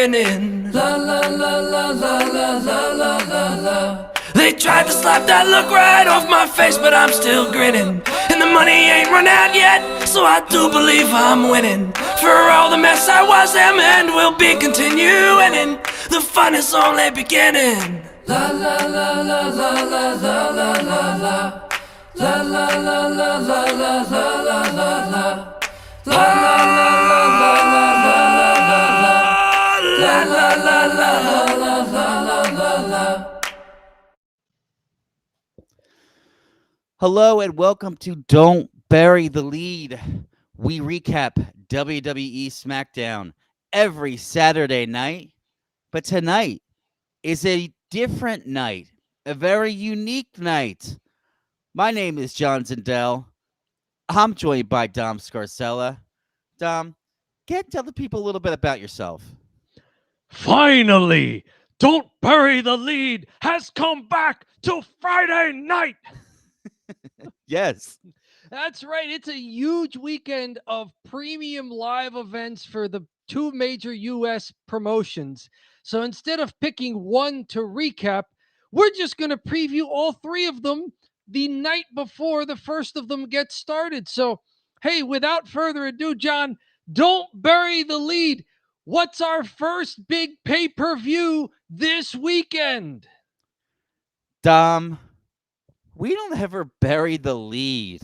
beginning. La la la la la la la la la la. They tried to slap that look right off my face, but I'm still grinning. And the money ain't run out yet, so I do believe I'm winning. For all the mess I was, am and will be continuing. And the fun is only beginning. La la la la la la la la la la. La la la la la la la la la la. La la la la la la la la la. La la la la la la la la. Hello and welcome to Don't Bury the Lead. We recap WWE SmackDown every Saturday night, but tonight is a different night, a very unique night. My name is John Zindel. I'm joined by Dom Scarcella. Dom, tell the people a little bit about yourself. Finally, Don't Bury the Lead has come back to Friday night. Yes. That's right. It's a huge weekend of premium live events for the two major U.S. promotions. So instead of picking one to recap, we're just going to preview all three of them the night before the first of them gets started. So, hey, without further ado, John, don't bury the lead. What's our first big pay-per-view this weekend? Dom, we don't ever bury the lead.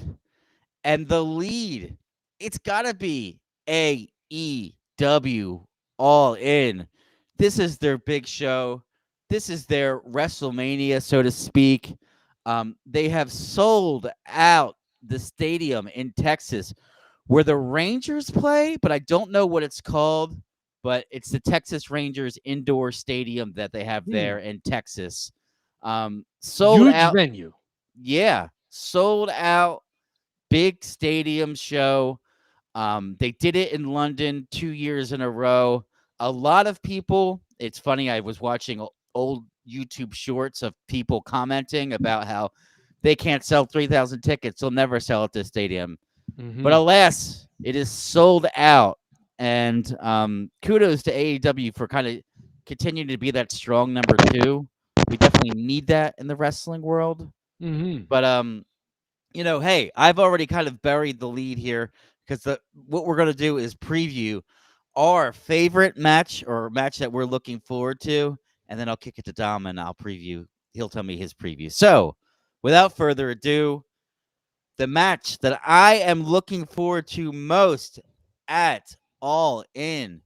And the lead, it's got to be AEW All In. This is their big show. This is their WrestleMania, so to speak. They have sold out the stadium in Texas where the Rangers play, but I don't know what it's called. But it's the Texas Rangers indoor stadium that they have there in Texas. Sold Huge out venue. Yeah, sold out, big stadium show. They did it in London 2 years in a row. A lot of people, it's funny, I was watching old YouTube shorts of people commenting about how they can't sell 3,000 tickets. They'll never sell at this stadium. But alas, it is sold out. And kudos to AEW for kind of continuing to be that strong number two. We definitely need that in the wrestling world. But hey, I've already kind of buried the lead here because what we're gonna do is preview our favorite match or match that we're looking forward to, and then I'll kick it to Dom and I'll preview. He'll tell me his preview. So, without further ado, the match that I am looking forward to most at All In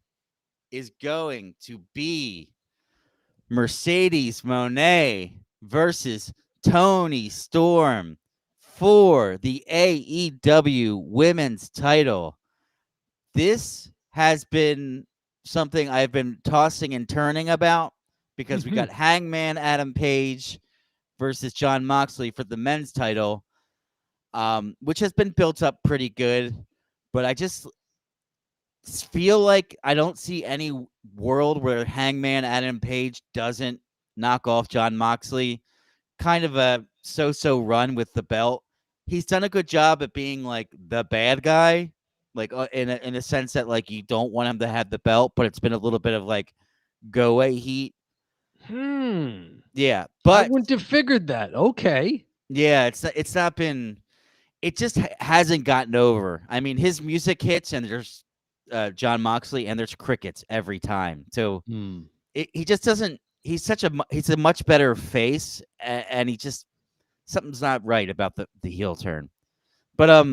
is going to be Mercedes Moné versus Toni Storm for the AEW Women's title. This has been something I've been tossing and turning about because we got Hangman Adam Page versus Jon Moxley for the men's title, which has been built up pretty good. But I just feel like I don't see any world where Hangman Adam Page doesn't knock off Jon Moxley. Kind of a so-so run with the belt. He's done a good job at being like the bad guy, like in a sense that like you don't want him to have the belt, but it's been a little bit of like go away heat. Yeah, but I wouldn't have figured that. Okay. Yeah, it's not been. It just hasn't gotten over. I mean, his music hits and there's Jon Moxley and there's crickets every time. So he just doesn't. He's a much better face, and he just something's not right about the heel turn. But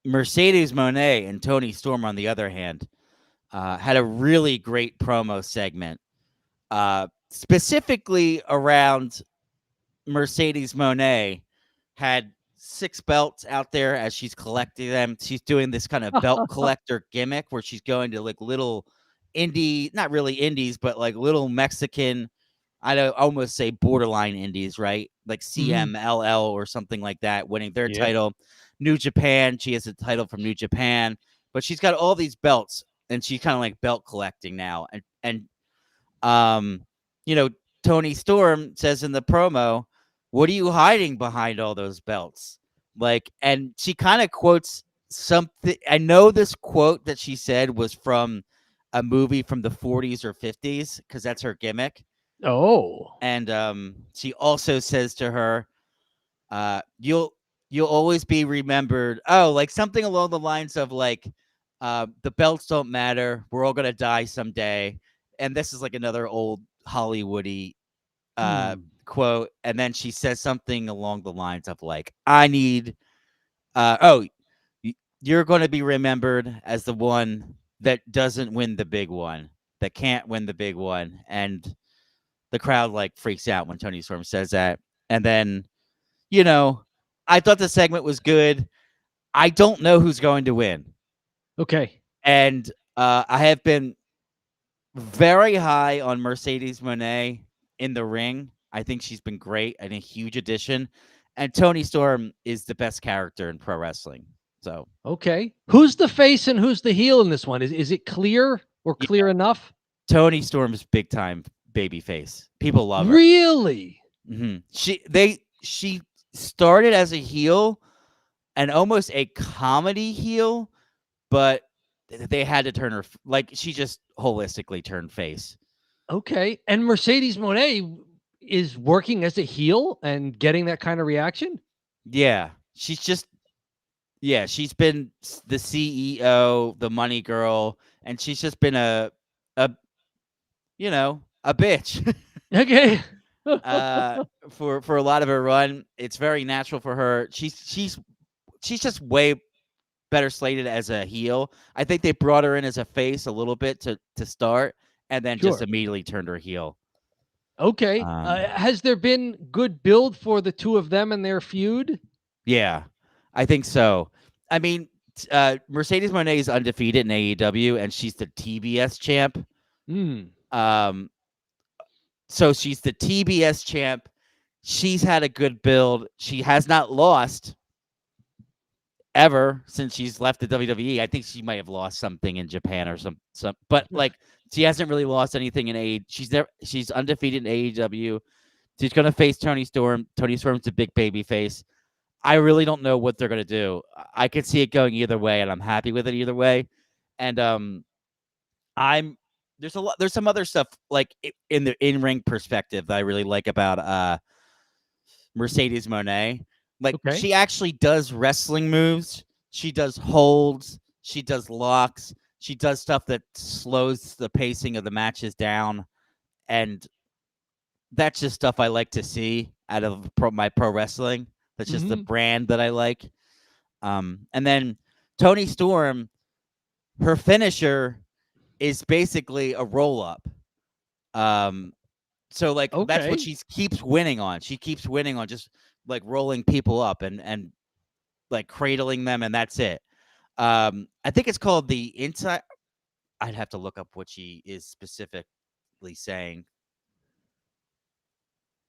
Mercedes Moné and Toni Storm, on the other hand, had a really great promo segment, specifically around Mercedes Moné. Had 6 belts out there as she's collecting them. She's doing this kind of belt collector gimmick where she's going to like little indie, not really indies, but like little Mexican, I'd almost say borderline indies, right? Like CMLL or something like that, winning their title. New Japan, she has a title from New Japan, but she's got all these belts and she's kind of like belt collecting now. And Toni Storm says in the promo, "What are you hiding behind all those belts?" Like, and she kind of quotes something. I know this quote that she said was from a movie from the 40s or 50s because that's her gimmick. Oh. And she also says to her, you'll always be remembered. Oh, like something along the lines of like, the belts don't matter. We're all gonna die someday. And this is like another old Hollywoody quote. And then she says something along the lines of like, I need, you're going to be remembered as the one that doesn't win the big one, that can't win the big one. And the crowd like freaks out when Tony Storm says that. And then, I thought the segment was good. I don't know who's going to win. Okay. And I have been very high on Mercedes Moné in the ring. I think she's been great and a huge addition. And Tony Storm is the best character in pro wrestling. So Okay. Who's the face and who's the heel in this one? Is it clear or clear enough? Tony Storm's big time baby face. People love her. Really? Mm-hmm. She started as a heel and almost a comedy heel, but they had to turn her like she just holistically turned face. Okay. And Mercedes Moné is working as a heel and getting that kind of reaction? Yeah. She's been the CEO, the money girl, and she's just been a bitch. Okay. For a lot of her run. It's very natural for her. She's just way better slated as a heel. I think they brought her in as a face a little bit to start, and then just immediately turned her heel. Okay. Has there been good build for the two of them and their feud? Yeah, I think so. I mean, Mercedes Moné is undefeated in AEW, and she's the TBS champ. So she's the TBS champ. She's had a good build. She has not lost ever since she's left the WWE. I think she might have lost something in Japan or some, but like she hasn't really lost anything in AEW. She's undefeated in AEW. She's gonna face Tony Storm. Tony Storm's a big baby face. I really don't know what they're gonna do. I could see it going either way, and I'm happy with it either way. And there's some other stuff like in the in-ring perspective that I really like about Mercedes Moné. Like she actually does wrestling moves. She does holds. She does locks. She does stuff that slows the pacing of the matches down. And that's just stuff I like to see out of my pro wrestling. That's just the brand that I like. And then Tony Storm, her finisher is basically a roll-up. So like that's what she keeps winning on. She keeps winning on just like rolling people up and like cradling them, and that's it. I think it's called the inside. I'd have to look up what she is specifically saying.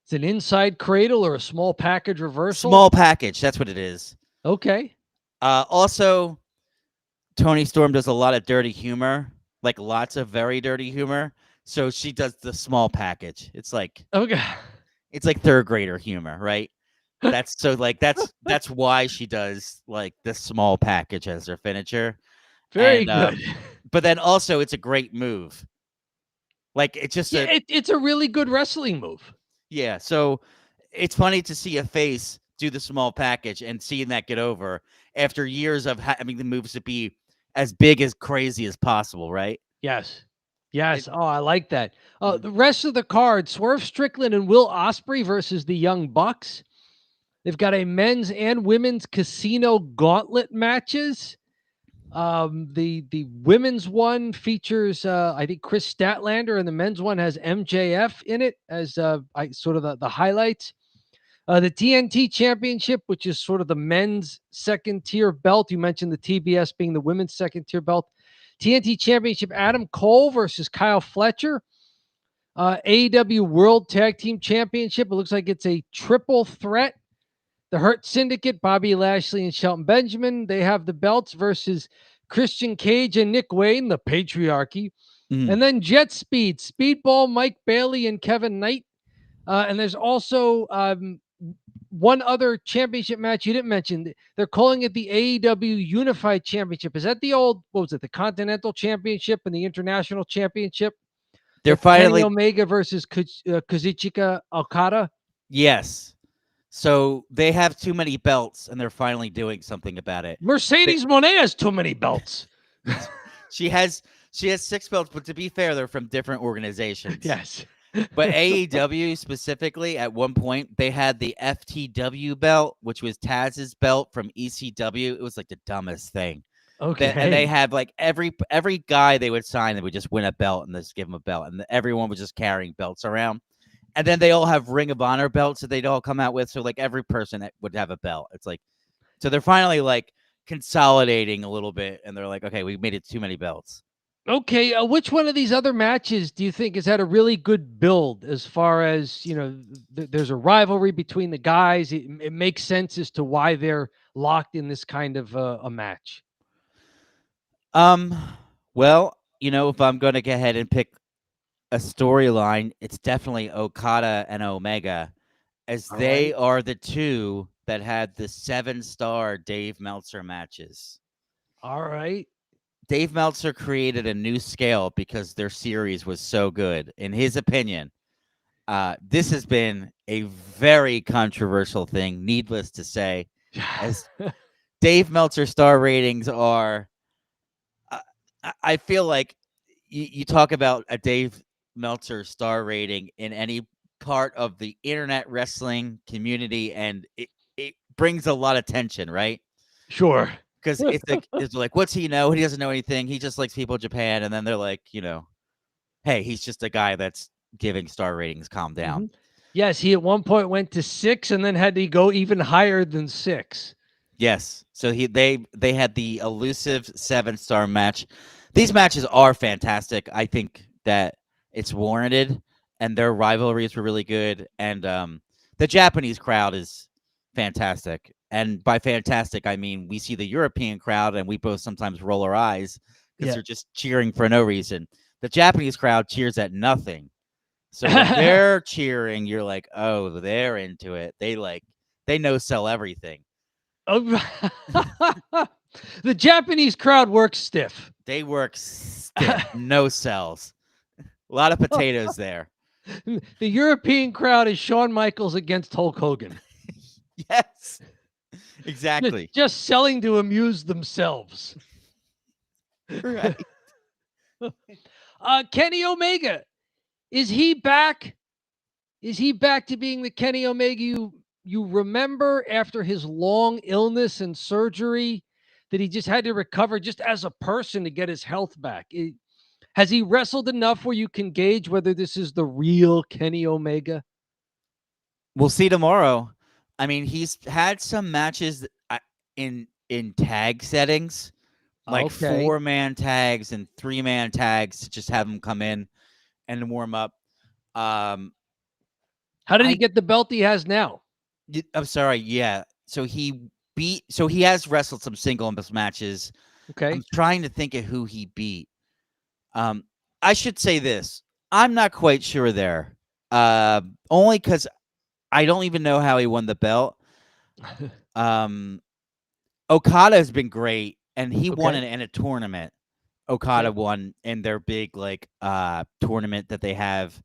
It's an inside cradle or a small package reversal? Small package. That's what it is. Okay. Also, Tony Storm does a lot of dirty humor, like lots of very dirty humor. So she does the small package. It's like it's like third grader humor, right? That's why she does like the small package as her finisher. Very good. But then also it's a great move. Like it's just it's a really good wrestling move. Yeah, so it's funny to see a face do the small package and seeing that get over after years of having the moves to be as big as crazy as possible, right? Yes. I like that. The rest of the card, Swerve Strickland and Will Ospreay versus the Young Bucks. They've got a men's and women's casino gauntlet matches. The women's one features I think Chris Statlander, and the men's one has MJF in it as sort of the highlights. The TNT Championship, which is sort of the men's second tier belt. You mentioned the TBS being the women's second tier belt. TNT Championship, Adam Cole versus Kyle Fletcher. AEW World Tag Team Championship. It looks like it's a triple threat. The Hurt Syndicate, Bobby Lashley and Shelton Benjamin, they have the belts versus Christian Cage and Nick Wayne, the Patriarchy. And then Jet Speed, Speedball, Mike Bailey, and Kevin Knight. And there's also one other championship match you didn't mention. They're calling it the AEW Unified Championship. Is that the old, what was it, the Continental Championship and the International Championship? They're That's Kenny finally Omega versus Kazuchika Okada. yes. So they have too many belts, and they're finally doing something about it. Mercedes Moné has too many belts. She has 6 belts, but to be fair, they're from different organizations. Yes. But AEW specifically, at one point, they had the FTW belt, which was Taz's belt from ECW. It was like the dumbest thing. Okay. And they had like every guy they would sign, they would just win a belt and just give him a belt, and everyone was just carrying belts around. And then they all have Ring of Honor belts that they'd all come out with. So like every person that would have a belt. It's like, so they're finally like consolidating a little bit, and they're like, okay, we made it too many belts. Okay, which one of these other matches do you think has had a really good build as far as, there's a rivalry between the guys? It makes sense as to why they're locked in this kind of a match. Well, if I'm going to go ahead and pick a storyline, it's definitely Okada and Omega, as they are the two that had the 7-star Dave Meltzer matches. All right. Dave Meltzer created a new scale because their series was so good. In his opinion, this has been a very controversial thing, needless to say, as Dave Meltzer star ratings are, I feel like you talk about a Dave Meltzer star rating in any part of the internet wrestling community, and it brings a lot of tension, right? Sure. Because it's like, what's he know? He doesn't know anything. He just likes people in Japan. And then they're like, hey, he's just a guy that's giving star ratings. Calm down. Mm-hmm. Yes, he at one point went to 6 and then had to go even higher than 6. Yes. So they had the elusive 7-star match. These matches are fantastic. I think that it's warranted, and their rivalries were really good. And the Japanese crowd is fantastic. And by fantastic, I mean we see the European crowd, and we both sometimes roll our eyes because they're just cheering for no reason. The Japanese crowd cheers at nothing. So when they're cheering, you're like, oh, they're into it. They no sell everything. Oh, the Japanese crowd works stiff. They work stiff, no cells. A lot of potatoes there. The European crowd is Shawn Michaels against Hulk Hogan. Yes, exactly. Just selling to amuse themselves. Right. Kenny Omega, is he back? Is he back to being the Kenny Omega you remember after his long illness and surgery that he just had to recover just as a person to get his health back? Has he wrestled enough where you can gauge whether this is the real Kenny Omega? We'll see tomorrow. I mean, he's had some matches in tag settings, like 4-man tags and 3-man tags, to just have him come in and warm up. How did he get the belt he has now? I'm sorry. Yeah. So he has wrestled some single matches. Okay. I'm trying to think of who he beat. I should say this. I'm not quite sure there. Only because I don't even know how he won the belt. Okada has been great, and he won in a tournament. Okada won in their big tournament that they have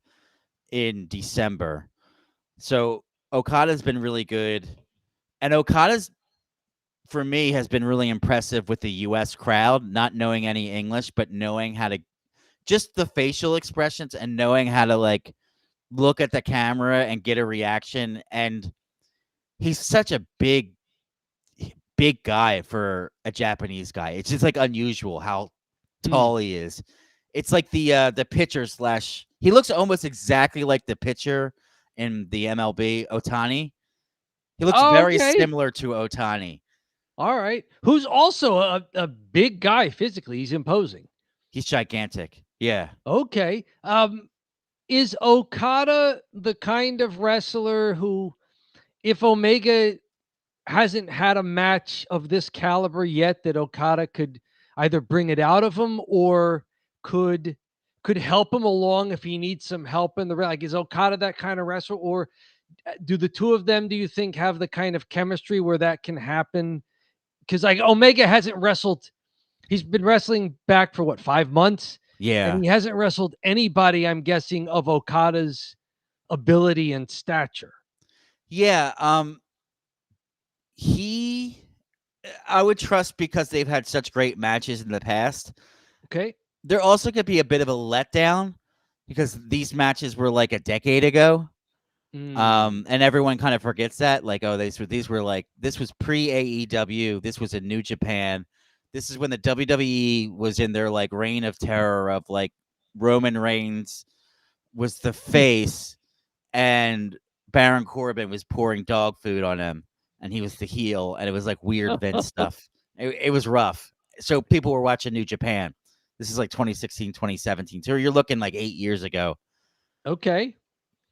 in December. So Okada's been really good, and Okada's, for me, has been really impressive with the U.S. crowd, not knowing any English, but knowing how to, just the facial expressions and knowing how to look at the camera and get a reaction. And he's such a big guy for a Japanese guy. It's just unusual how tall he is. It's like the pitcher / he looks almost exactly like the pitcher in the MLB, Ohtani. He looks very similar to Ohtani. All right. Who's also a big guy physically. He's imposing. He's gigantic. Yeah. Okay. Is Okada the kind of wrestler who, if Omega hasn't had a match of this caliber yet, that Okada could either bring it out of him or could help him along if he needs some help in the ring? Is Okada that kind of wrestler, or do the two of them, do you think, have the kind of chemistry where that can happen? Because like Omega hasn't wrestled. He's been wrestling back for what, 5 months? Yeah. And he hasn't wrestled anybody, I'm guessing, of Okada's ability and stature. Yeah. I would trust because they've had such great matches in the past. Okay. There also could be a bit of a letdown because these matches were like a decade ago. Mm, And everyone kind of forgets that. Like, oh, these were like, this was pre AEW. This was in New Japan. This is when the WWE was in their like reign of terror of like Roman Reigns was the face and Baron Corbin was pouring dog food on him and he was the heel and it was like weird Vince stuff. It was rough. So people were watching New Japan. This is like 2016, 2017. So you're looking like 8 years ago. okay.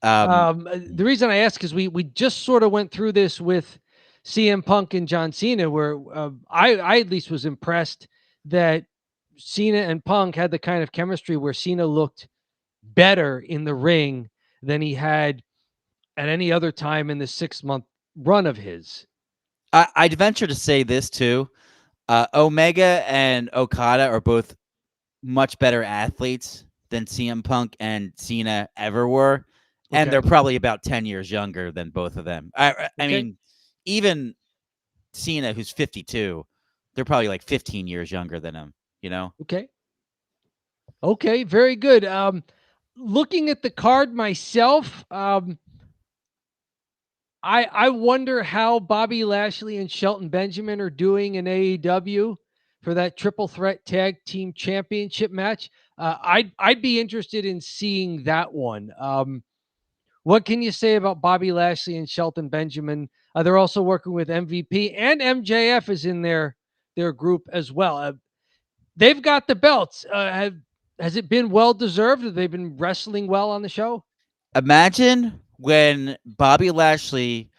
Um, The reason I ask is we just sort of went through this with CM Punk and John Cena, where I at least was impressed that Cena and Punk had the kind of chemistry where Cena looked better in the ring than he had at any other time in the 6-month run of his. I'd venture to say this too. Omega and Okada are both much better athletes than CM Punk and Cena ever were. And Okay. they're probably about 10 years younger than both of them. I Okay. mean, even Cena, who's 52, they're probably like 15 years younger than him, you know? Okay. Okay, very good. Looking at the card myself, I wonder how Bobby Lashley and Shelton Benjamin are doing in AEW for that triple threat tag team championship match. I'd be interested in seeing that one. What can you say about Bobby Lashley and Shelton Benjamin? They're also working with MVP, and MJF is in their group as well. They've got the belts. Has it been well deserved? Have they been wrestling well on the show? Imagine when Bobby Lashley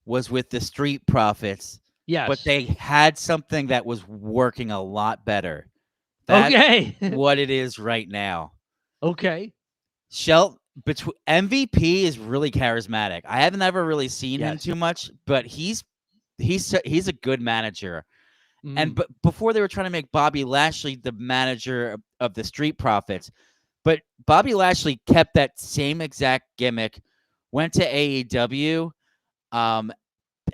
was with the Street Profits, Yes. but they had something that was working a lot better. That's Okay. what it is right now. Okay. Between MVP is really charismatic. I haven't ever really seen him Yes. too much, but he's a good manager. And Mm. but before they were trying to make Bobby Lashley the manager of the Street Profits, but Bobby Lashley kept that same exact gimmick, went to AEW, and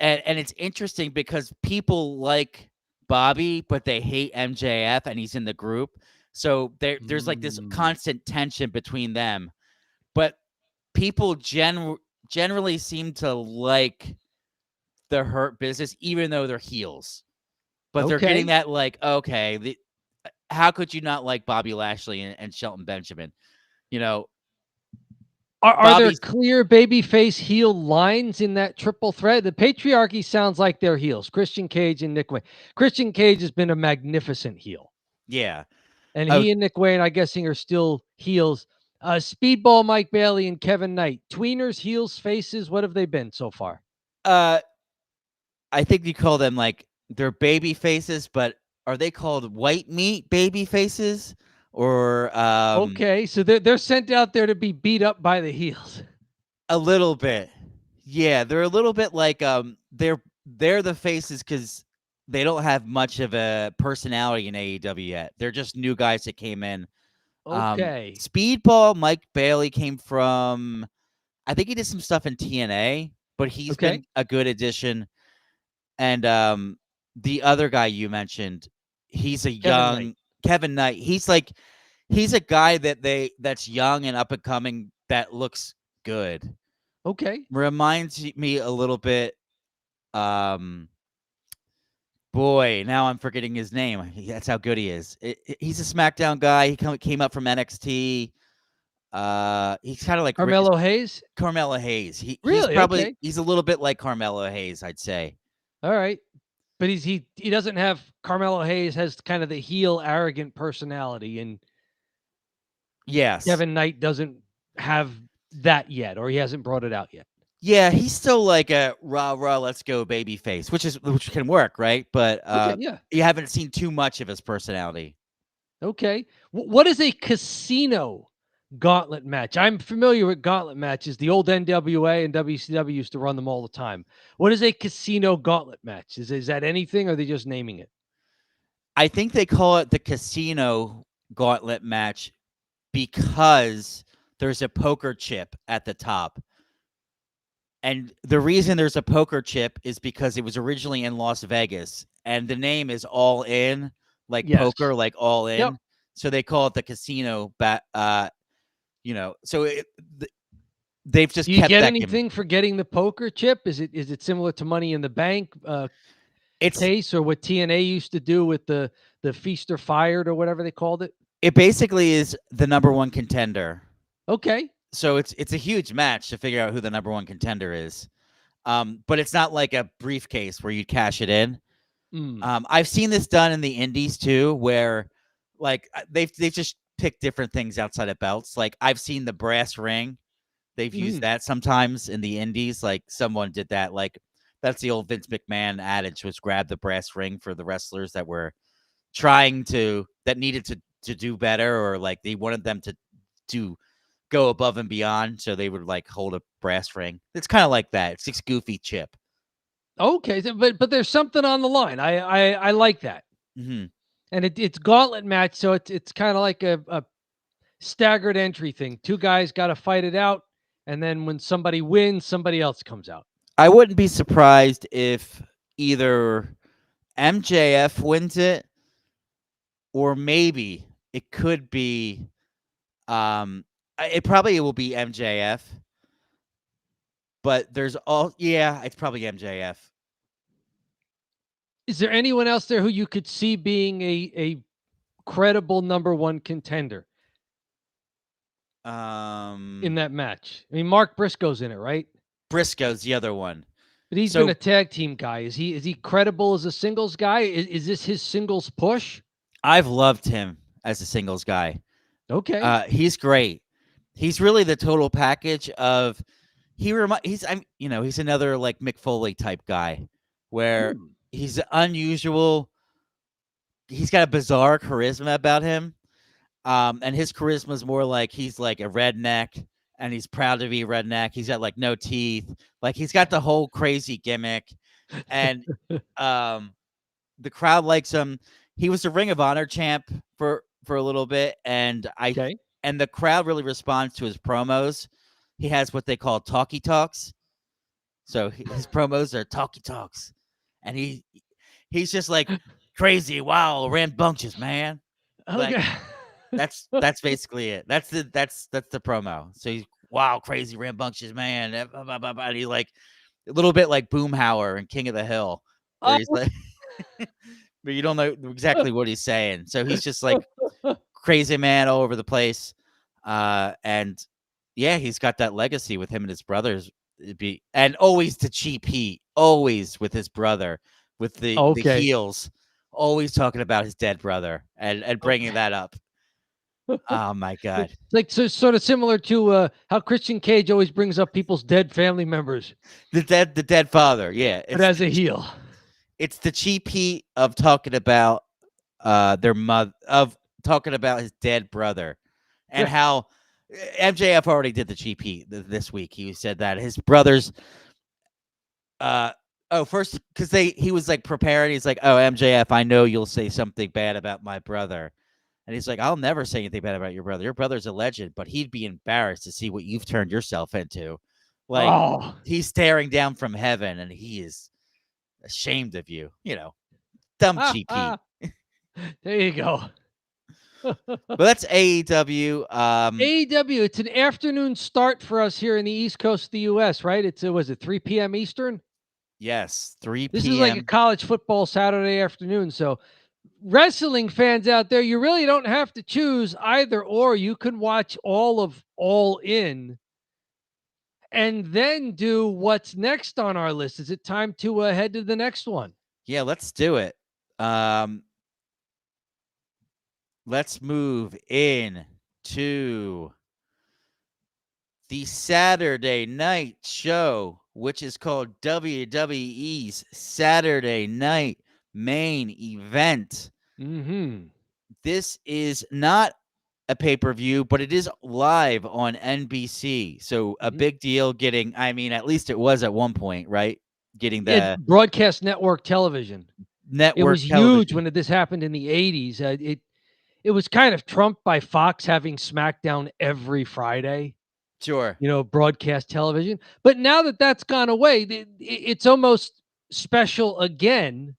it's interesting because people like Bobby, but they hate MJF, and he's in the group. So there's like this constant tension between them. But people generally seem to like the Hurt Business, even though they're heels. But they're getting that like, okay, how could you not like Bobby Lashley and Shelton Benjamin? You know, Are there clear babyface heel lines in that triple threat? The Patriarchy sounds like they're heels. Christian Cage and Nick Wayne. Christian Cage has been a magnificent heel. Yeah. And he and Nick Wayne, I'm guessing, are still heels. Speedball Mike Bailey and Kevin Knight. Tweeners, heels, faces. What have they been so far? I think you call them like they're baby faces, but are they called white meat baby faces? Or okay, so they're sent out there to be beat up by the heels. A little bit. Yeah, they're a little bit like they're the faces because they don't have much of a personality in AEW yet. They're just new guys that came in. Okay. Speedball Mike Bailey came from, I think he did some stuff in TNA, but he's been a good addition. And the other guy you mentioned, he's a young Kevin Knight. He's a guy that's young and up and coming that looks good. Okay. Reminds me a little bit. Boy, now I'm forgetting his name. That's how good he is. He's a SmackDown guy. He came up from NXT. He's kind of like Carmelo Hayes. Carmelo Hayes. Really? He's probably he's a little bit like Carmelo Hayes, I'd say. All right. But he doesn't have Carmelo Hayes has kind of the heel arrogant personality, and yes, Kevin Knight doesn't have that yet, or he hasn't brought it out yet. Yeah, he's still like a rah let's go baby face, which can work, right? But you haven't seen too much of his personality. Okay. What is a casino gauntlet match? I'm familiar with gauntlet matches. The old NWA and WCW used to run them all the time. What is a casino gauntlet match? Is that anything, or are they just naming it? I think they call it the casino gauntlet match because there's a poker chip at the top. And the reason there's a poker chip is because it was originally in Las Vegas, and the name is All In, like Yes. poker, like all in. Yep. So they call it the casino so they've just Do you kept get that gimmick. anything for getting the poker chip? Is it similar to Money in the Bank It's case, or what TNA used to do with the Feast or Fired or whatever they called it? it basically is the number one contender. Okay. So it's a huge match to figure out who the number one contender is. But it's not like a briefcase where you cash it in. I've seen this done in the indies too, where like they've just picked different things outside of belts. Like I've seen the brass ring. They've used that sometimes in the indies. Like someone did that. Like that's the old Vince McMahon adage, was grab the brass ring for the wrestlers that were that needed to do better, or like they wanted them to go above and beyond. So they would like hold a brass ring. It's kind of like that. It's this goofy chip. Okay, but there's something on the line. I like that. Mm-hmm. And it's gauntlet match, so it's kind of like a staggered entry thing. Two guys got to fight it out, and then when somebody wins, somebody else comes out. I wouldn't be surprised if either MJF wins it, or maybe it could be it probably will be MJF. But it's probably MJF. Is there anyone else there who you could see being a credible number one contender in that match? I mean, Mark Briscoe's in it, right? Briscoe's the other one. But he's been a tag team guy. Is he credible as a singles guy? Is this his singles push? I've loved him as a singles guy. Okay. He's great. He's really the total package of he's another like Mick Foley type guy, where he's unusual. He's got a bizarre charisma about him. And his charisma is more like he's like a redneck, and he's proud to be a redneck. He's got like no teeth. Like he's got the whole crazy gimmick, and the crowd likes him. He was a Ring of Honor champ for a little bit, and and the crowd really responds to his promos. He has what they call talkie talks. So his promos are talkie talks, and he's just like crazy, wow, rambunctious, man. Okay. Like, that's basically it. That's the promo. So he's wow, crazy, rambunctious, man. And he's like a little bit like Boomhauer and King of the Hill, where he's like, but you don't know exactly what he's saying. So he's just like crazy man all over the place. And yeah, he's got that legacy with him and his brothers. And always the cheap heat, always with his brother, with the heels, always talking about his dead brother and bringing that up. Oh my God! It's like sort of similar to how Christian Cage always brings up people's dead family members. The dead father, yeah. But as a heel, it's the cheap heat of talking about their mother, of talking about his dead brother, and how MJF already did the cheap heat this week. He said that his brothers, first because he was like preparing. He's like, oh, MJF, I know you'll say something bad about my brother. And he's like, I'll never say anything bad about your brother. Your brother's a legend, but he'd be embarrassed to see what you've turned yourself into. Like, he's staring down from heaven, and he is ashamed of you. Dumb cheap heat. There you go. But that's AEW. AEW, it's an afternoon start for us here in the East Coast of the U.S., right? Was it 3 p.m. Eastern? Yes, 3 p.m. This is like a college football Saturday afternoon, so wrestling fans out there, you really don't have to choose either or. You can watch all of All In and then do what's next on our list. Is it time to head to the next one? Yeah, let's do it. Let's move in to the Saturday night show, which is called WWE's Saturday Night Main Event. Mm-hmm. This is not a pay-per-view, but it is live on NBC. So a big deal getting, I mean, at least it was at one point, right? Getting the broadcast network television. It network was huge television. when this happened in the 80s. It was kind of trumped by Fox having SmackDown every Friday, Sure. broadcast television. But now that that's gone away, it's almost special again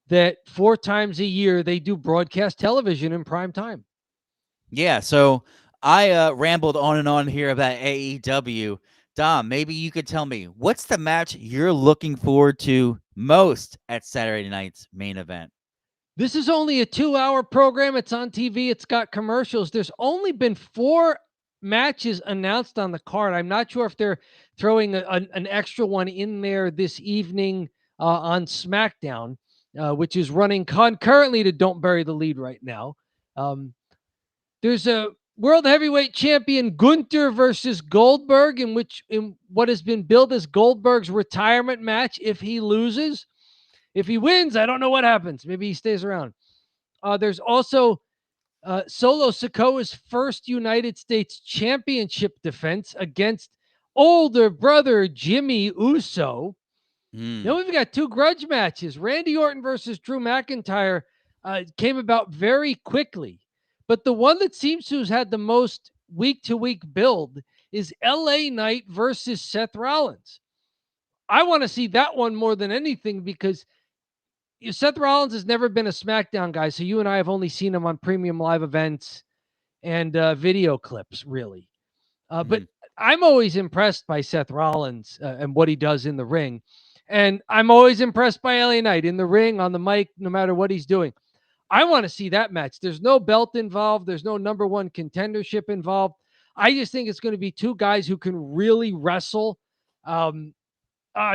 that 4 times a year they do broadcast television in prime time. Yeah, so I rambled on and on here about AEW. Dom, maybe you could tell me, what's the match you're looking forward to most at Saturday night's main event? This is only a 2-hour program. It's on TV. It's got commercials. There's only been 4 matches announced on the card. I'm not sure if they're throwing an extra one in there this evening on SmackDown, which is running concurrently to Don't Bury the Lead right now. There's a World Heavyweight Champion Gunther versus Goldberg, in what has been billed as Goldberg's retirement match if he loses. If he wins, I don't know what happens. Maybe he stays around. There's also Solo Sikoa's first United States Championship defense against older brother Jimmy Uso. Then we've got 2 grudge matches. Randy Orton versus Drew McIntyre came about very quickly. But the one that seems to have had the most week-to-week build is LA Knight versus Seth Rollins. I want to see that one more than anything because Seth Rollins has never been a SmackDown guy, so you and I have only seen him on premium live events and video clips, really. But I'm always impressed by Seth Rollins and what he does in the ring. And I'm always impressed by LA Knight in the ring, on the mic, no matter what he's doing. I want to see that match. There's no belt involved. There's no number 1 contendership involved. I just think it's going to be 2 guys who can really wrestle. I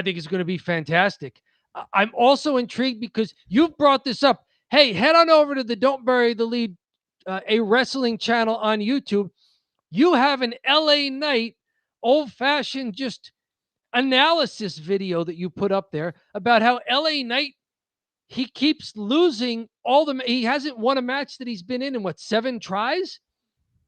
think it's going to be fantastic. I'm also intrigued because you've brought this up. Hey, head on over to the Don't Bury the Lead, a wrestling channel on YouTube. You have an LA Knight old-fashioned just analysis video that you put up there about how LA Knight, he keeps losing he hasn't won a match that he's been in 7 tries?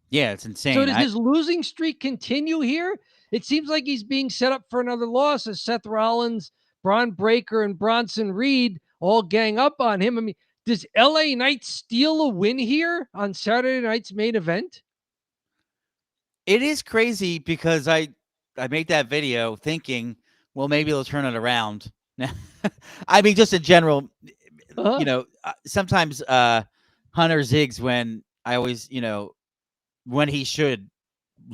Yeah, it's insane. So does his losing streak continue here? It seems like he's being set up for another loss as Seth Rollins, Braun Breaker, and Bronson Reed all gang up on him. I mean, does LA Knight steal a win here on Saturday night's main event? It is crazy because I made that video thinking, well, maybe they'll turn it around. I mean, just in general, sometimes Hunter zigs when I always, when he should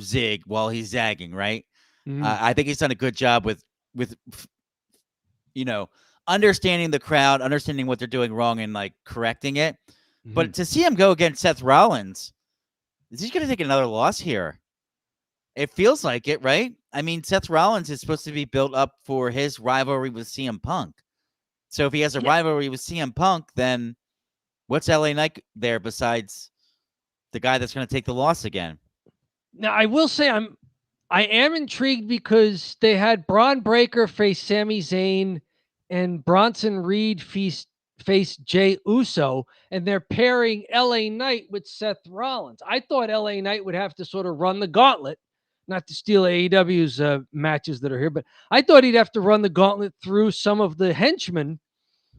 zig while he's zagging, right? I think he's done a good job with understanding the crowd, understanding what they're doing wrong, and like correcting it. But to see him go against Seth Rollins, is he going to take another loss here? It feels like it, right? I mean, Seth Rollins is supposed to be built up for his rivalry with CM Punk. So if he has a rivalry with CM Punk, then what's LA Knight there besides the guy that's going to take the loss again? Now, I will say I am intrigued because they had Braun Breaker face Sami Zayn and Bronson Reed face Jey Uso, and they're pairing LA Knight with Seth Rollins. I thought LA Knight would have to sort of run the gauntlet, not to steal AEW's matches that are here, but I thought he'd have to run the gauntlet through some of the henchmen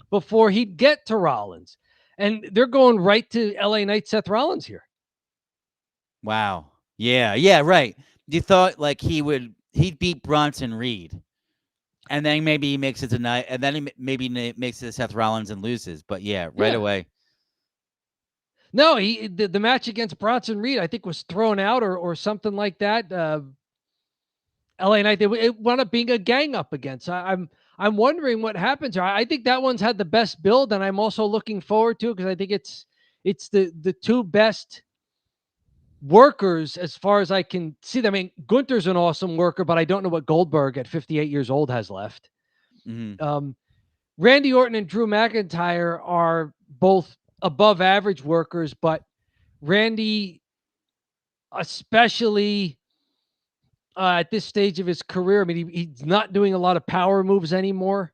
before he'd get to Rollins. And they're going right to LA Knight, Seth Rollins here. Wow. Yeah, right. You thought like he'd beat Bronson Reed, and then maybe he makes it tonight, and then he maybe makes it to Seth Rollins and loses. But right away. No, the match against Bronson Reed, I think, was thrown out or something like that. LA Knight, it wound up being a gang up against. I'm wondering what happens. I think that one's had the best build, and I'm also looking forward to it because I think it's the 2 best workers as far as I can see them. I mean, Gunther's an awesome worker, but I don't know what Goldberg at 58 years old has left. Randy Orton and Drew McIntyre are both above average workers, but Randy, especially at this stage of his career, I mean, he's not doing a lot of power moves anymore.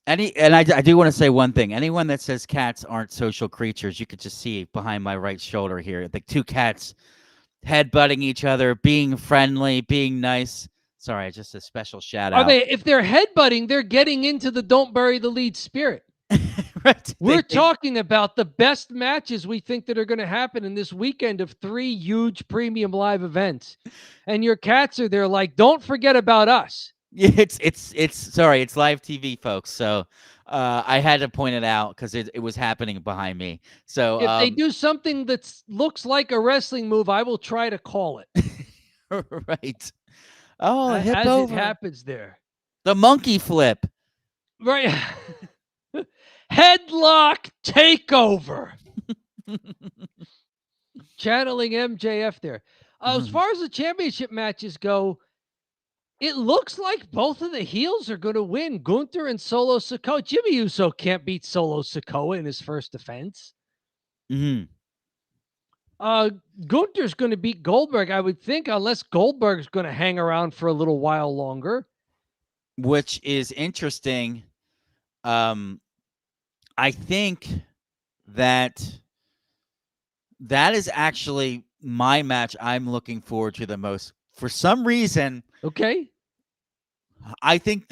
I do want to say one thing. Anyone that says cats aren't social creatures, you could just see behind my right shoulder here, the two cats headbutting each other, being friendly, being nice. Sorry, just a special shout Are out. they? If they're headbutting, they're getting into the "Don't bury the lead" spirit. Right? We're talking about the best matches we think that are going to happen in this weekend of 3 huge premium live events, and your cats are there like, don't forget about us. Yeah, it's sorry, it's live TV, folks. So I had to point it out because it was happening behind me. So If they do something that looks like a wrestling move, I will try to call it right. Oh, hip as it over happens there. the monkey flip. Right. Headlock takeover. Channeling MJF there. As far as the championship matches go, it looks like both of the heels are going to win. Gunther and Solo Sikoa. Jimmy Uso can't beat Solo Sikoa in his first defense. Mhm. Gunther's going to beat Goldberg, I would think, unless Goldberg's going to hang around for a little while longer. Which is interesting. I think that is actually my match I'm looking forward to the most. For some reason, Okay. I think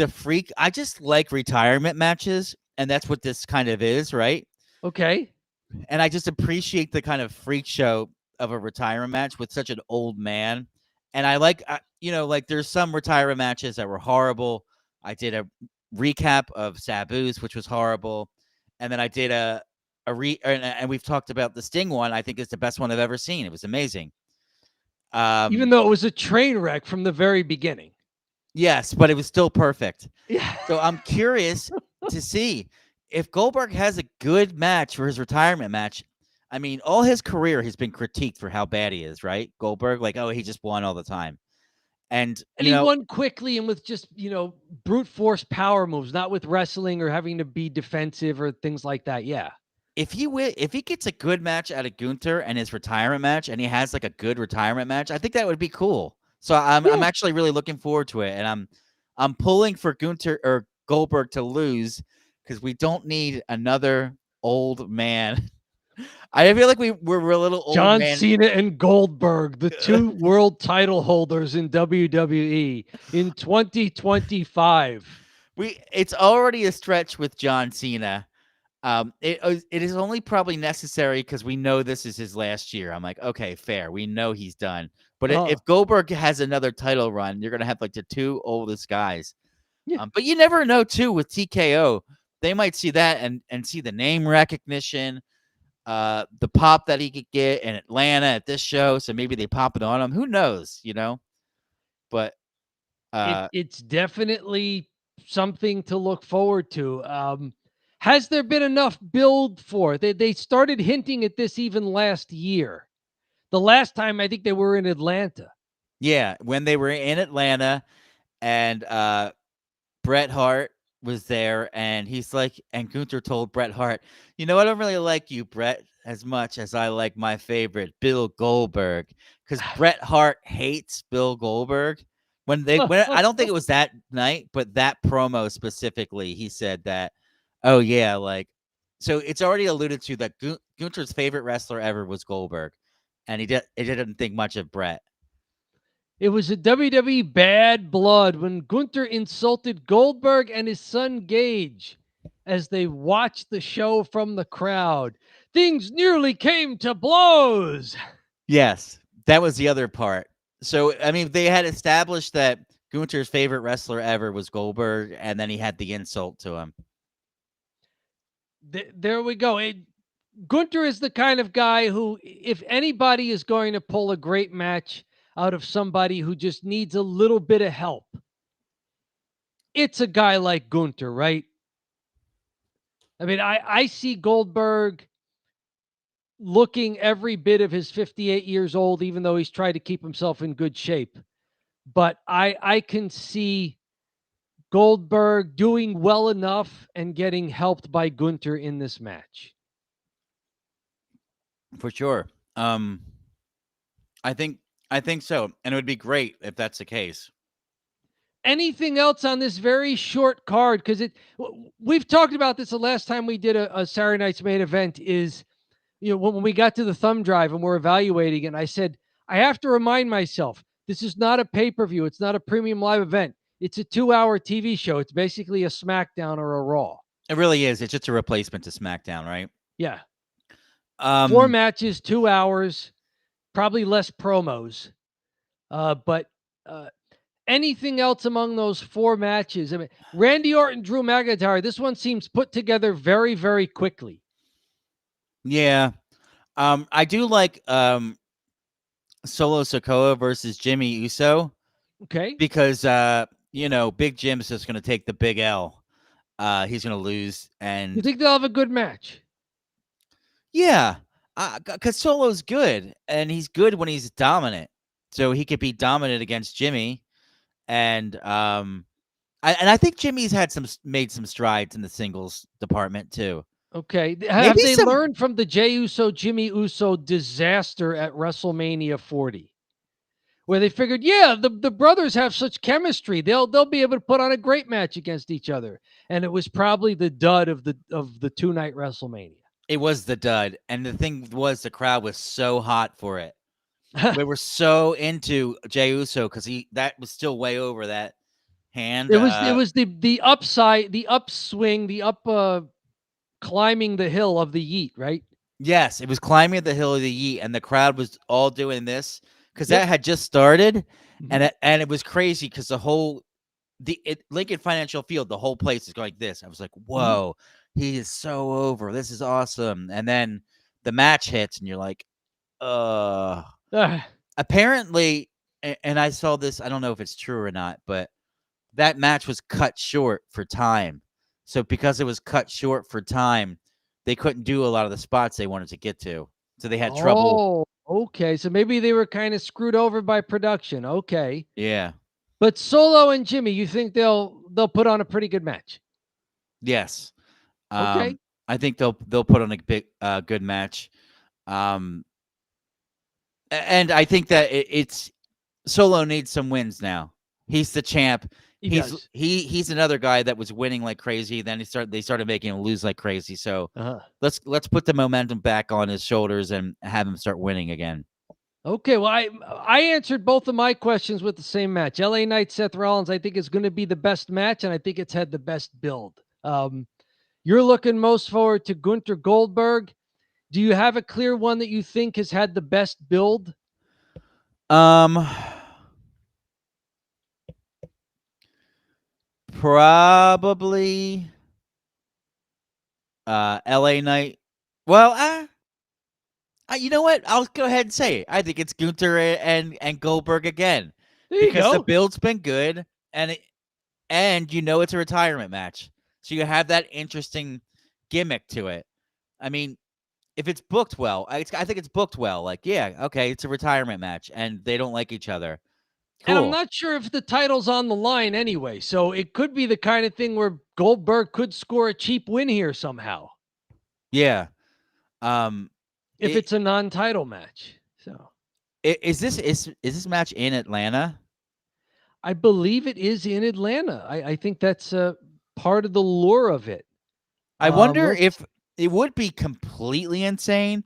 I just like retirement matches, and that's what this kind of is, right? Okay. And I just appreciate the kind of freak show of a retirement match with such an old man. And I like, like there's some retirement matches that were horrible. I did a recap of Sabu's, which was horrible, and then I did and we've talked about the Sting one. I think is the best one I've ever seen. It was amazing. Even though it was a train wreck from the very beginning. Yes, but it was still perfect. Yeah. So I'm curious to see if Goldberg has a good match for his retirement match. I mean, all his career he's been critiqued for how bad he is, right? Goldberg, like, oh, he just won all the time. And He won quickly and with just, brute force power moves, not with wrestling or having to be defensive or things like that. Yeah. if he gets a good match out of Gunther and his retirement match, and he has like a good retirement match, I think that would be cool. So I'm Yeah. actually really looking forward to it, and I'm pulling for Gunther or Goldberg to lose because we don't need another old man. I feel like we're a little old John man. Cena and Goldberg, the 2 world title holders in WWE in 2025. It's already a stretch with John Cena. It is only probably necessary because we know this is his last year. I'm like, okay, fair. We know he's done. But if Goldberg has another title run, you're gonna have like the 2 oldest guys. Yeah. But you never know too with TKO. They might see that and see the name recognition, the pop that he could get in Atlanta at this show. So maybe they pop it on him. Who knows? But It's definitely something to look forward to. Has there been enough build for it? They started hinting at this even last year. The last time I think they were in Atlanta. yeah, when they were in Atlanta and Bret Hart was there, and he's like, and Gunther told Bret Hart, I don't really like you, Bret, as much as I like my favorite, Bill Goldberg, because Bret Hart hates Bill Goldberg. When I don't think it was that night, but that promo specifically, he said that, oh yeah, like, so it's already alluded to that Gunther's favorite wrestler ever was Goldberg, and he didn't think much of Bret. It was a WWE bad blood when Gunther insulted Goldberg and his son Gage as they watched the show from the crowd. Things nearly came to blows. Yes, that was the other part. So, I mean, they had established that Gunther's favorite wrestler ever was Goldberg, and then he had the insult to him. There we go. Gunther is the kind of guy who, if anybody is going to pull a great match out of somebody who just needs a little bit of help, it's a guy like Gunther, right? I mean, I see Goldberg looking every bit of his 58 years old, even though he's tried to keep himself in good shape. But I can see Goldberg doing well enough and getting helped by Gunther in this match. For sure. I think so, and it would be great if that's the case. Anything else on this very short card? Because we've talked about this the last time we did a Saturday night's main event. Is when we got to the thumb drive and we're evaluating it, and I said I have to remind myself this is not a pay-per-view. It's not a premium live event. It's a 2-hour TV show. It's basically a SmackDown or a Raw. It really is. It's just a replacement to SmackDown, right? Yeah. 4 Um, matches, 2 hours, probably less promos. But anything else among those 4 matches? I mean, Randy Orton, Drew McIntyre. This one seems put together very, very quickly. yeah. I do like Solo Sikoa versus Jimmy Uso Okay. because Big Jim's just going to take the big L. He's going to lose, You and think they'll have a good match? yeah, because Solo's good, and he's good when he's dominant. So he could be dominant against Jimmy, and I think Jimmy's made some strides in the singles department too. Okay. Have Maybe they some- learned from the Jey Uso, Jimmy Uso disaster at WrestleMania 40? Where they figured, yeah, the brothers have such chemistry. They'll be able to put on a great match against each other. And it was probably the dud of the 2-night WrestleMania. It was the dud, and the thing was, the crowd was so hot for it. We were so into Jey Uso because that was still way over that hand. It was the upside, the upswing, the climbing the hill of the yeet, right? Yes, it was climbing the hill of the yeet, and the crowd was all doing this because Yep. that had just started, Mhm. and it was crazy because Lincoln Financial Field, the whole place is going like this. I was like, whoa, he is so over. This is awesome. And then the match hits, and you're like, apparently, and I saw this. I don't know if it's true or not, but that match was cut short for time. So because it was cut short for time, they couldn't do a lot of the spots they wanted to get to. So they had trouble. Oh, okay. So maybe they were kind of screwed over by production. Okay. Yeah. But Solo and Jimmy, you think they'll put on a pretty good match? Yes. Okay. I think they'll put on a big good match. And I think that it's Solo needs some wins now. He's the champ. He's another guy that was winning like crazy. Then they started making him lose like crazy. So let's put the momentum back on his shoulders and have him start winning again. Okay, well, I answered both of my questions with the same match. LA Knight, Seth Rollins, I think is going to be the best match, and I think it's had the best build. You're looking most forward to Gunther Goldberg. Do you have a clear one that you think has had the best build? Probably LA Knight. Well, you know what? I'll go ahead and say it. I think it's Gunther and Goldberg again. There you Because go. the build's been good, and it's a retirement match. So you have that interesting gimmick to it. I mean, if it's booked well, I think it's booked well. Like, yeah, okay, it's a retirement match, and they don't like each other. Cool. And I'm not sure if the title's on the line anyway, so it could be the kind of thing where Goldberg could score a cheap win here somehow. Yeah. If it's a non-title match. So is this match in Atlanta? I believe it is in Atlanta. I think that's part of the lure of it. I wonder if it would be completely insane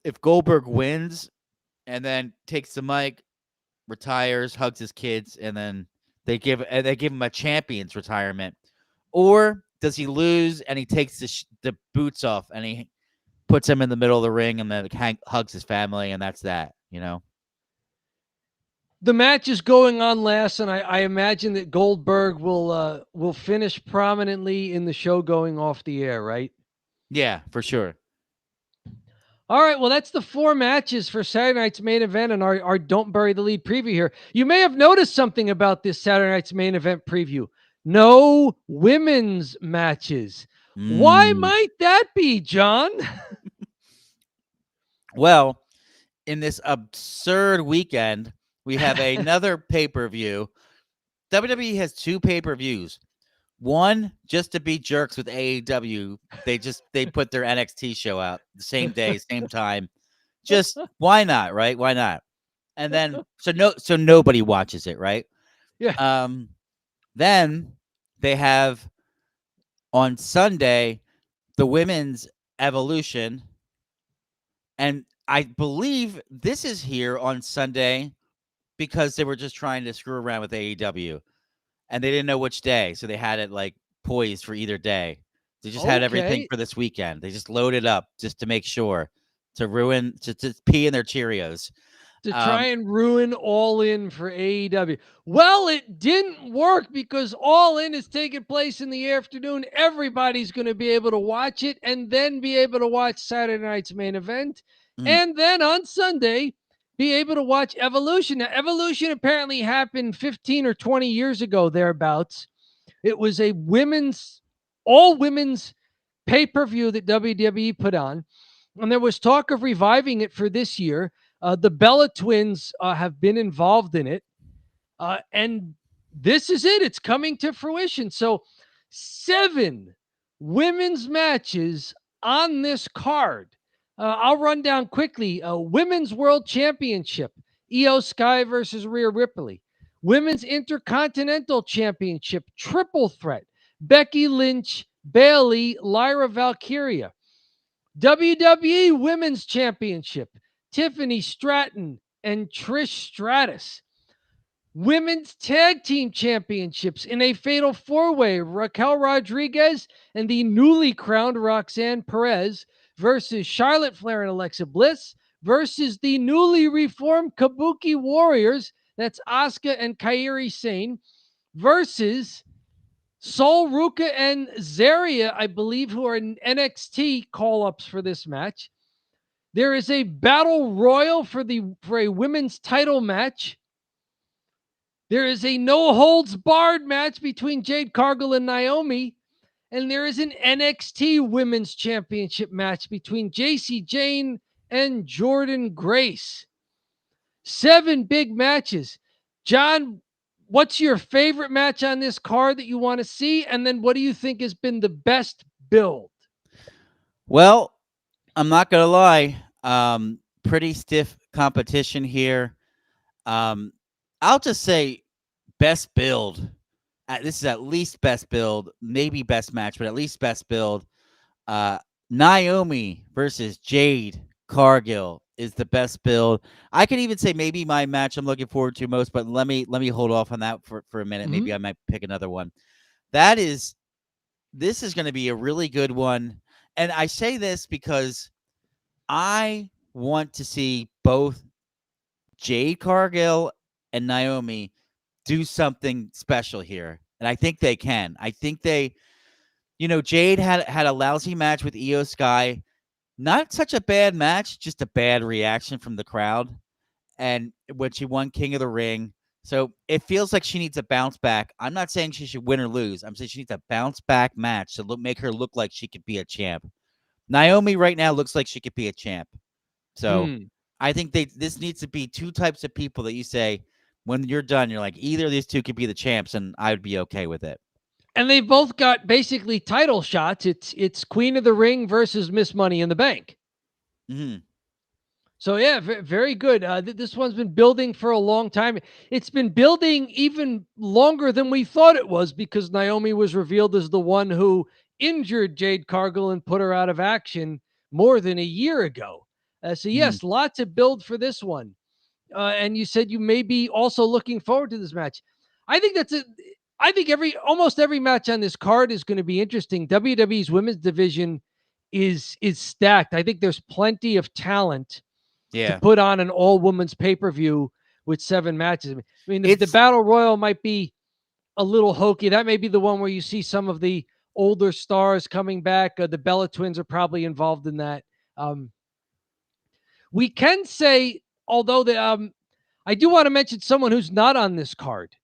if Goldberg wins and then takes the mic, retires, hugs his kids, and then they give him a champion's retirement. Or does he lose and he takes the boots off and he puts him in the middle of the ring and then hugs his family, and that's that, The match is going on last, and I imagine that Goldberg will finish prominently in the show going off the air, right? Yeah, for sure. All right, well, that's the 4 matches for Saturday night's main event and our Don't Bury the Lead preview here. You may have noticed something about this Saturday night's main event preview. No women's matches. Why might that be, John? Well, in this absurd weekend, we have another pay-per-view. WWE has 2 pay-per-views. One, just to be jerks with AEW. They put their NXT show out the same day, same time. Just why not, right? Why not? And then so nobody watches it, right? Yeah. Then they have on Sunday the women's Evolution, and I believe this is here on Sunday because they were just trying to screw around with AEW, and they didn't know which day, so they had it like poised for either day. They just had everything Okay. for this weekend. They just loaded up just to make sure to pee in their Cheerios. To try and ruin All In for AEW. Well, it didn't work because All In is taking place in the afternoon. Everybody's going to be able to watch it and then be able to watch Saturday night's main event. Mm. And then on Sunday, be able to watch Evolution. Now, Evolution apparently happened 15 or 20 years ago, thereabouts. It was a all women's pay-per-view that WWE put on. And there was talk of reviving it for this year. The Bella twins have been involved in it. And this is it. It's coming to fruition. So 7 women's matches on this card. I'll run down quickly. Women's World Championship, Io Sky versus Rhea Ripley. Women's Intercontinental Championship, triple threat, Becky Lynch, Bayley, Lyra Valkyria. WWE Women's Championship, Tiffany Stratton and Trish Stratus. Women's Tag Team Championships in a fatal four-way, Raquel Rodriguez and the newly crowned Roxanne Perez versus Charlotte Flair and Alexa Bliss versus the newly reformed Kabuki Warriors, that's Asuka and Kairi Sane, versus Sol Ruka and Zaria, I believe, who are NXT call-ups for this match. There is a battle royal for a women's title match. There is a no holds barred match between Jade Cargill and Naomi. And there is an NXT Women's Championship match between JC Jane and Jordan Grace. 7 big matches. John, what's your favorite match on this card that you want to see? And then what do you think has been the best build? Well, I'm not gonna lie. Pretty stiff competition here. I'll just say best build. This is at least best build, maybe best match, but at least best build. Naomi versus Jade Cargill is the best build. I could even say maybe my match I'm looking forward to most, but let me hold off on that for a minute. Maybe I might pick another one. This is going to be a really good one. And I say this because I want to see both Jade Cargill and Naomi do something special here. And I think they can. I think Jade had a lousy match with Io Sky. Not such a bad match, just a bad reaction from the crowd. And when she won King of the Ring. So it feels like she needs a bounce back. I'm not saying she should win or lose. I'm saying she needs a bounce back match to make her look like she could be a champ. Naomi right now looks like she could be a champ. So I think this needs to be 2 types of people that you say, when you're done, you're like, either of these 2 could be the champs, and I would be okay with it. And they've both got basically title shots. It's Queen of the Ring versus Miss Money in the Bank. Mm-hmm. So, yeah, very good. This one's been building for a long time. It's been building even longer than we thought it was because Naomi was revealed as the one who injured Jade Cargill and put her out of action more than a year ago. So, yes, lots of build for this one. And you said you may be also looking forward to this match. I think almost every match on this card is going to be interesting. WWE's women's division is stacked. I think there's plenty of talent to put on an all women's pay-per-view with 7 matches. I mean, the battle royal might be a little hokey. That may be the one where you see some of the older stars coming back. The Bella twins are probably involved in that. We can say, although I do want to mention someone who's not on this card,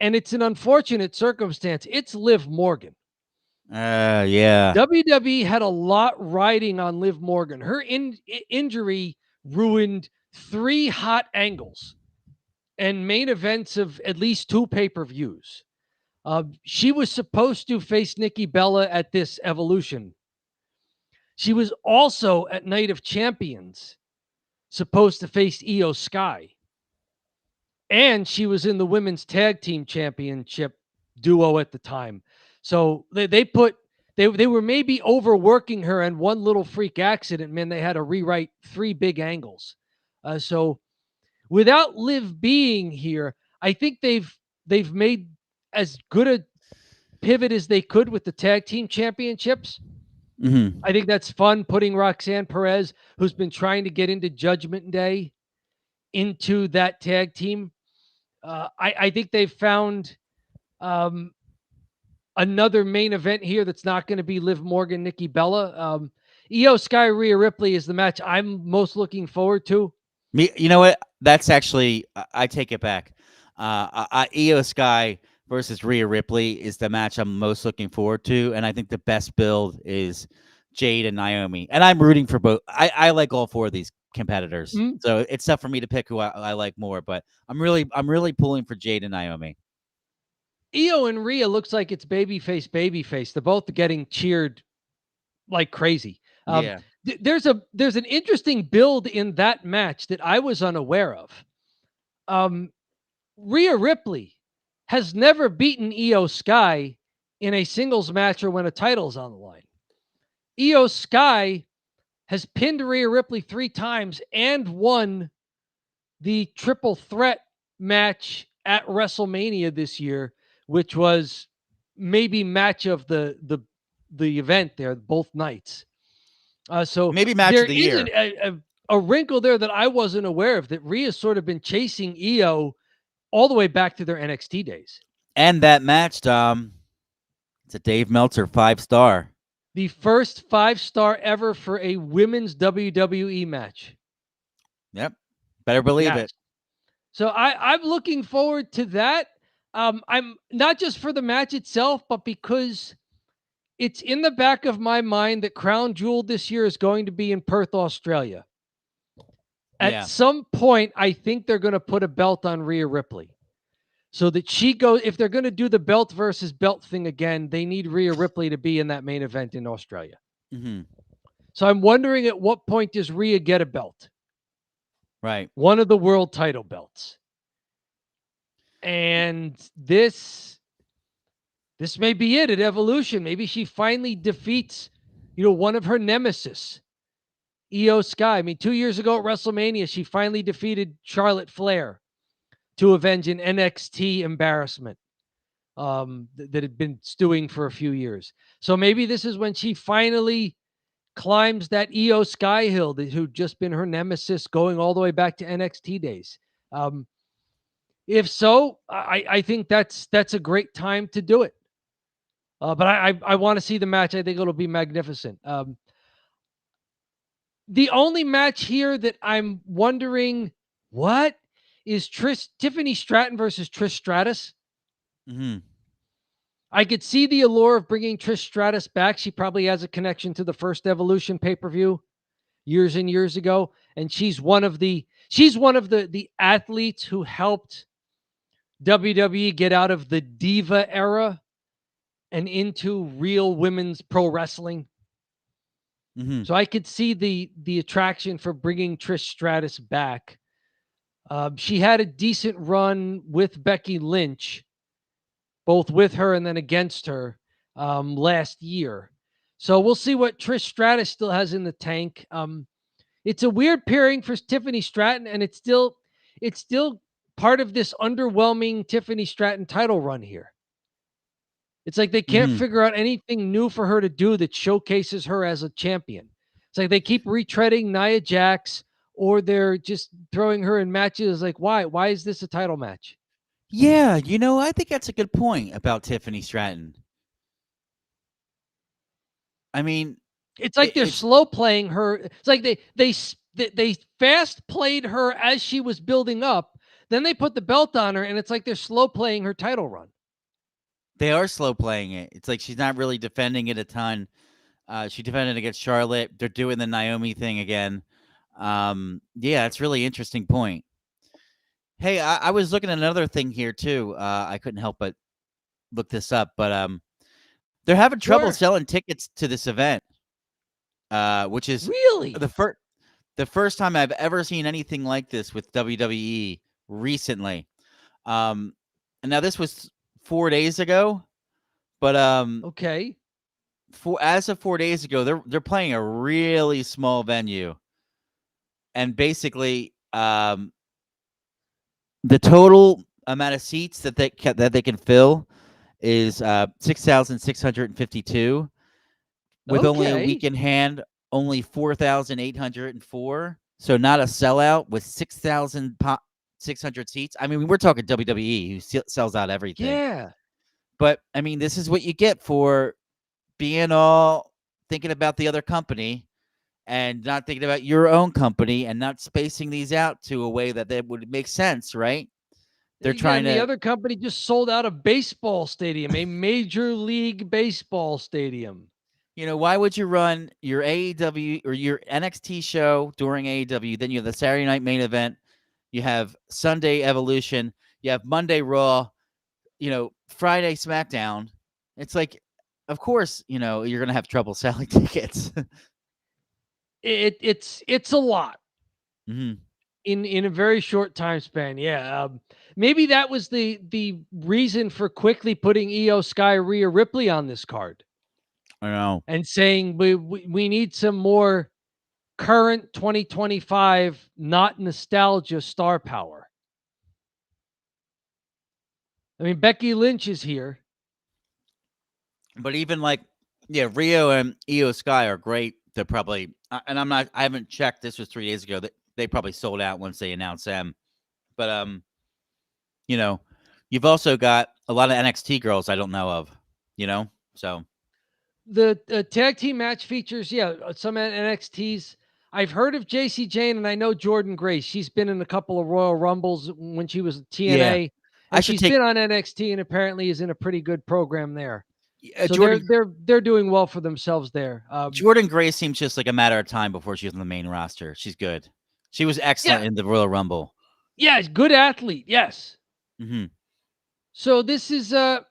and it's an unfortunate circumstance. It's Liv Morgan. Yeah. WWE had a lot riding on Liv Morgan. Her injury ruined 3 hot angles and main events of at least 2 pay-per-views. She was supposed to face Nikki Bella at this Evolution. She was also at Night of Champions supposed to face Io Sky. And she was in the Women's Tag Team Championship duo at the time. So they were maybe overworking her, and one little freak accident meant they had to rewrite 3 big angles. So without Liv being here, I think they've made as good a pivot as they could with the tag team championships. Mm-hmm. I think that's fun, putting Roxanne Perez, who's been trying to get into Judgment Day, into that tag team. I think they've found another main event here that's not going to be Liv Morgan, Nikki Bella. Io Sky, Rhea Ripley is the match I'm most looking forward to. You know what? That's actually, I take it back. Io Sky versus Rhea Ripley is the match I'm most looking forward to, and I think the best build is Jade and Naomi. And I'm rooting for both. I like all 4 of these competitors, so it's tough for me to pick who I like more. But I'm really pulling for Jade and Naomi. Io and Rhea looks like it's babyface. They're both getting cheered like crazy. Yeah. There's an interesting build in that match that I was unaware of. Rhea Ripley has never beaten Io Sky in a singles match or when a title's on the line. Io Sky has pinned Rhea Ripley 3 times and won the triple threat match at WrestleMania this year, which was maybe match of the event there, both nights. So maybe match there of the year. A wrinkle there that I wasn't aware of, that Rhea's sort of been chasing Io all the way back to their NXT days. And that match, Dom, it's a Dave Meltzer 5-star. The first 5-star ever for a women's WWE match. Yep. Better believe it. So I'm looking forward to that. I'm not just for the match itself, but because it's in the back of my mind that Crown Jewel this year is going to be in Perth, Australia. At some point, I think they're going to put a belt on Rhea Ripley so that she goes. If they're going to do the belt versus belt thing again, they need Rhea Ripley to be in that main event in Australia. Mm-hmm. So I'm wondering, at what point does Rhea get a belt? Right. One of the world title belts. And this may be it at Evolution. Maybe she finally defeats, one of her nemesis, Io Sky. I mean, 2 years ago at WrestleMania, she finally defeated Charlotte Flair to avenge an NXT embarrassment that had been stewing for a few years. So maybe this is when she finally climbs that Io Sky hill who'd just been her nemesis going all the way back to NXT days. If so, I think that's a great time to do it. But I want to see the match. I think it'll be magnificent. The only match here that I'm wondering, what is Tiffany Stratton versus Trish Stratus? Mm-hmm. I could see the allure of bringing Trish Stratus back. She probably has a connection to the first Evolution pay-per-view years and years ago, and she's one of the athletes who helped WWE get out of the diva era and into real women's pro wrestling. Mm-hmm. So I could see the attraction for bringing Trish Stratus back. She had a decent run with Becky Lynch, both with her and then against her last year. So we'll see what Trish Stratus still has in the tank. It's a weird pairing for Tiffany Stratton, and it's still part of this underwhelming Tiffany Stratton title run here. It's like they can't figure out anything new for her to do that showcases her as a champion. It's like they keep retreading Nia Jax, or they're just throwing her in matches. Like, why? Why is this a title match? Yeah, I think that's a good point about Tiffany Stratton. I mean, it's like they're slow playing her. It's like they fast played her as she was building up. Then they put the belt on her, and it's like they're slow playing her title run. They are slow playing it. It's like she's not really defending it a ton. She defended against Charlotte. They're doing the Naomi thing again. Yeah, that's a really interesting point. Hey, I was looking at another thing here too. I couldn't help but look this up, but they're having trouble selling tickets to this event, which is really the first time I've ever seen anything like this with WWE recently. And now this was 4 days ago, but Okay. as of 4 days ago, they're playing a really small venue, and basically, the total amount of seats that they can fill is 6,652. With only a Okay. week in hand, only 4,804. So not a sellout with 6,600 seats. I mean, we're talking WWE who sells out everything. Yeah. But I mean, this is what you get for being all thinking about the other company and not thinking about your own company and not spacing these out to a way that would make sense, right? They're trying And the to, other company just sold out a baseball stadium, a major league baseball stadium. why would you run your AEW or your NXT show during AEW? Then you have the Saturday night main event. You have Sunday Evolution. You have Monday Raw. Friday SmackDown. It's like, of course, you're going to have trouble selling tickets. It's a lot Mm-hmm. in a very short time span. Yeah. Maybe that was the reason for quickly putting Io Sky, Rhea Ripley on this card I know. and saying we need some more current 2025, not nostalgia star power. I mean, Becky Lynch is here. But even Rio and Io Sky are great. They're probably, and I haven't checked. This was 3 days ago. They probably sold out once they announced them. But you've also got a lot of NXT girls I don't know of. So The tag team match features, some NXTs. I've heard of JC Jane and I know Jordan Grace. She's been in a couple of Royal Rumbles when she was TNA, and she's been on NXT and apparently is in a pretty good program there. So they're doing well for themselves there. Jordan Grace seems just like a matter of time before she's on the main roster. She's good. She was excellent in the Royal Rumble. Yeah, good athlete. Yes. Mm-hmm. So this is how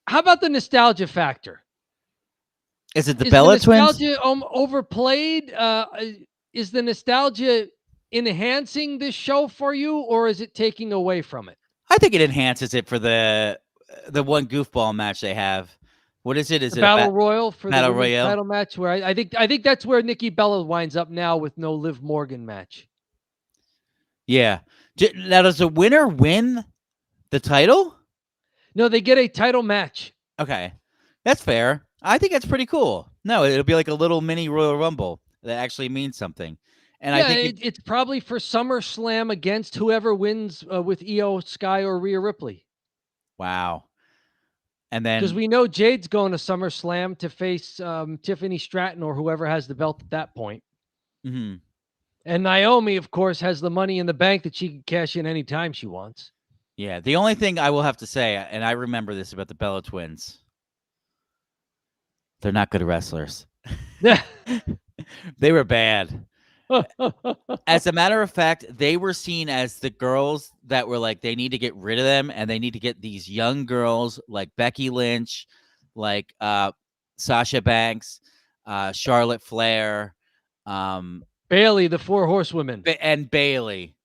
about the nostalgia factor? Is it the Bella Twins? Is nostalgia overplayed? Is the nostalgia enhancing this show for you, or is it taking away from it? I think it enhances it for the one goofball match they have. What is it? Is it Battle Royal for Battle the women's Royale title match? Where I think that's where Nikki Bella winds up now with no Liv Morgan match. Yeah. Now, does the winner win the title? No, they get a title match. Okay, that's fair. I think that's pretty cool. No, it'll be like a little mini Royal Rumble that actually means something. And I think it's probably for SummerSlam against whoever wins with Io Sky or Rhea Ripley. Wow. And then, because we know Jade's going to SummerSlam to face Tiffany Stratton or whoever has the belt at that point. Mm-hmm. And Naomi, of course, has the money in the bank that she can cash in anytime she wants. Yeah. The only thing I will have to say, and I remember this about the Bella Twins, they're not good wrestlers. They were bad. As a matter of fact, they were seen as the girls that were like, they need to get rid of them, and they need to get these young girls like Becky Lynch, like Sasha Banks, Charlotte Flair, Bailey, the four horsewomen, and Bailey.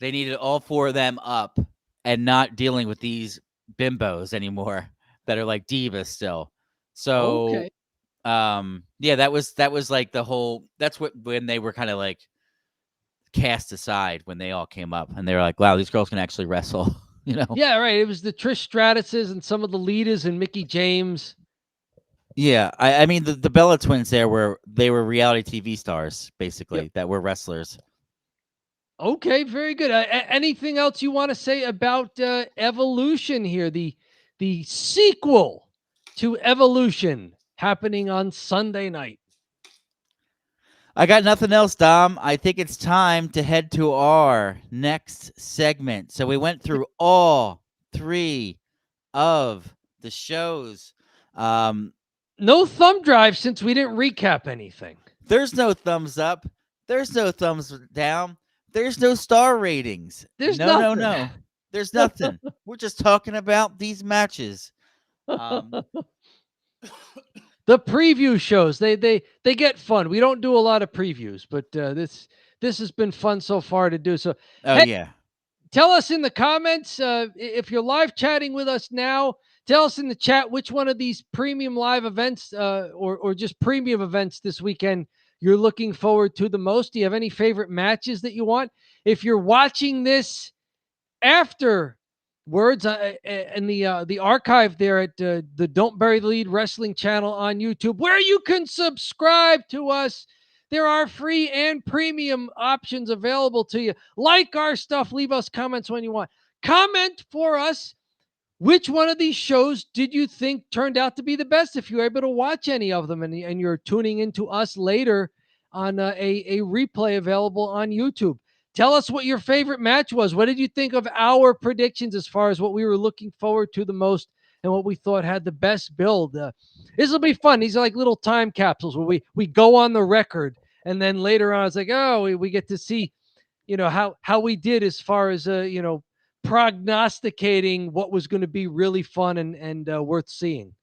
They needed all four of them up and not dealing with these bimbos anymore that are like divas still. So, okay. Yeah, that was like the whole. That's when they were kind of like cast aside when they all came up, and they were like, "Wow, these girls can actually wrestle." Yeah, right. It was the Trish Stratuses and some of the leaders and Mickie James. Yeah, I mean the Bella Twins. They were reality TV stars basically that were wrestlers. Okay, very good. Anything else you want to say about Evolution here? The sequel to Evolution happening on Sunday night. I got nothing else, Dom. I think it's time to head to our next segment. So we went through all three of the shows. No thumb drive since we didn't recap anything. There's no thumbs up. There's no thumbs down. There's no star ratings. There's no. There's nothing. We're just talking about these matches. The preview shows, they get fun. We don't do a lot of previews, but this has been fun so far to do. So Tell us in the comments if you're live chatting with us now. Tell us in the chat which one of these premium live events or just premium events this weekend you're looking forward to the most. Do you have any favorite matches that you want? If you're watching this afterwards in the archive there at the Don't Bury the Lead Wrestling channel on YouTube, where you can subscribe to us, there are free and premium options available to you. Like our stuff, leave us comments when you want. Comment for us. Which one of these shows did you think turned out to be the best? If you were able to watch any of them and you're tuning into us later on a replay available on YouTube. Tell us what your favorite match was. What did you think of our predictions as far as what we were looking forward to the most and what we thought had the best build? This will be fun. These are like little time capsules where we go on the record. And then later on, it's like, oh, we get to see, how we did as far as, prognosticating what was going to be really fun and worth seeing.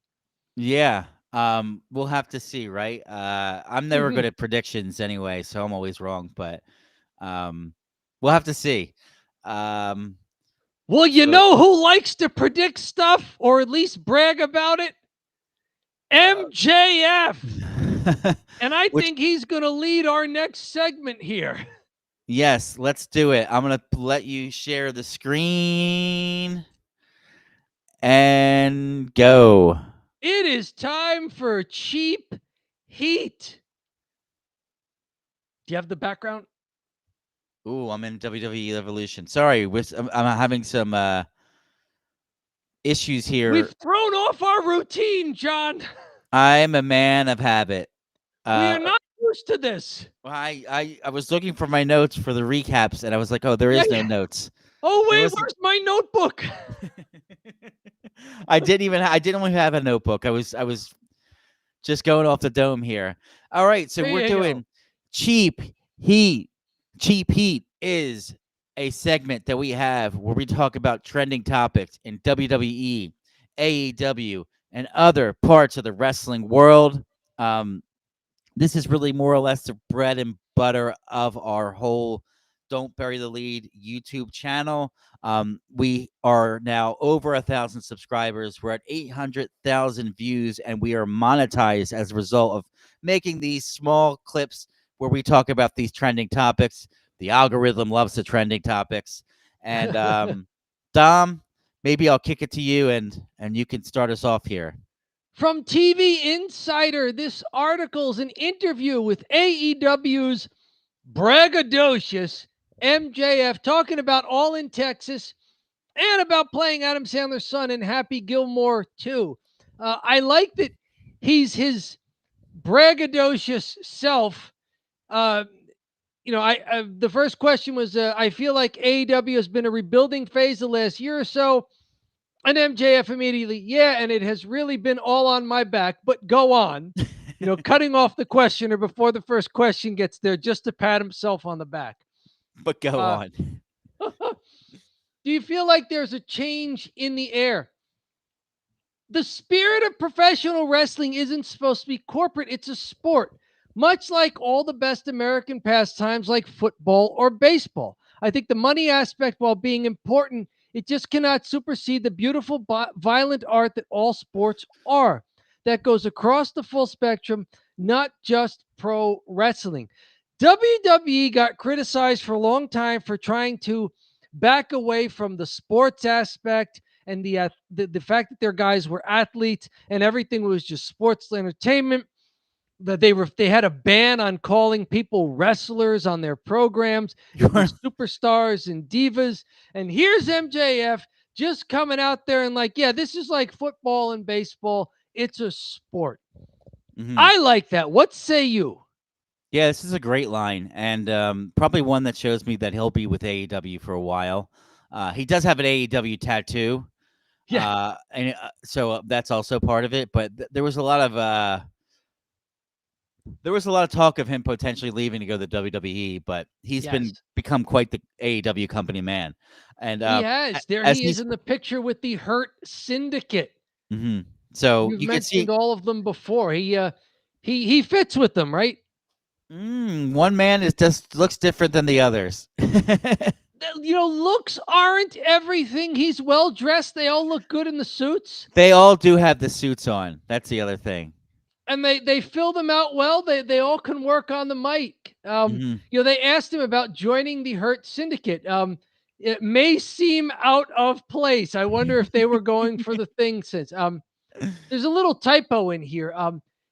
Yeah. We'll have to see, right? I'm never good at predictions anyway, so I'm always wrong, but we'll have to see. Well, you know who likes to predict stuff or at least brag about it? MJF. And I think he's going to lead our next segment here. Yes, let's do it. I'm going to let you share the screen and go. It is time for Cheap Heat. Do you have the background? Ooh, I'm in WWE Evolution. Sorry, I'm having some issues here. We've thrown off our routine, John. I'm a man of habit. We are not used to this. I was looking for my notes for the recaps, and I was like, oh, there is no notes. Oh, wait, where's my notebook? I didn't even have a notebook. I was just going off the dome here. All right, so we're doing Cheap Heat. Cheap Heat is a segment that we have where we talk about trending topics in WWE, AEW, and other parts of the wrestling world. This is really more or less the bread and butter of our whole Don't Bury the Lead YouTube channel. We are now over 1,000 subscribers. We're at 800,000 views, and we are monetized as a result of making these small clips where we talk about these trending topics. The algorithm loves the trending topics. And Dom, maybe I'll kick it to you, and you can start us off here. From TV Insider, this article is an interview with AEW's braggadocious MJF talking about All in Texas and about playing Adam Sandler's son in Happy Gilmore 2. I like that he's his braggadocious self. The first question was, I feel like AEW has been a rebuilding phase the last year or so. And MJF immediately, yeah, and it has really been all on my back, but go on. Cutting off the questioner before the first question gets there just to pat himself on the back. But go on. Do you feel like there's a change in the air? The spirit of professional wrestling isn't supposed to be corporate. It's a sport, much like all the best American pastimes like football or baseball. I think the money aspect, while being important, it just cannot supersede the beautiful, violent art that all sports are. That goes across the full spectrum, not just pro wrestling. WWE got criticized for a long time for trying to back away from the sports aspect and the fact that their guys were athletes and everything was just sports entertainment. That they had a ban on calling people wrestlers on their programs, superstars and divas. And here's MJF just coming out there and like, yeah, this is like football and baseball. It's a sport. Mm-hmm. I like that. What say you? Yeah, this is a great line, and probably one that shows me that he'll be with AEW for a while. He does have an AEW tattoo. Yeah. So that's also part of it. But there was a lot of talk of him potentially leaving to go to the WWE, but he's become quite the AEW company man. And he has. He is in the picture with the Hurt Syndicate. Mm-hmm. So you mentioned all of them before. He fits with them, right? One man just looks different than the others. looks aren't everything. He's well dressed. They all look good in the suits. They all do have the suits on. That's the other thing. And they fill them out well. They all can work on the mic. They asked him about joining the Hurt Syndicate. It may seem out of place. I wonder if they were going for the thing since. There's a little typo in here.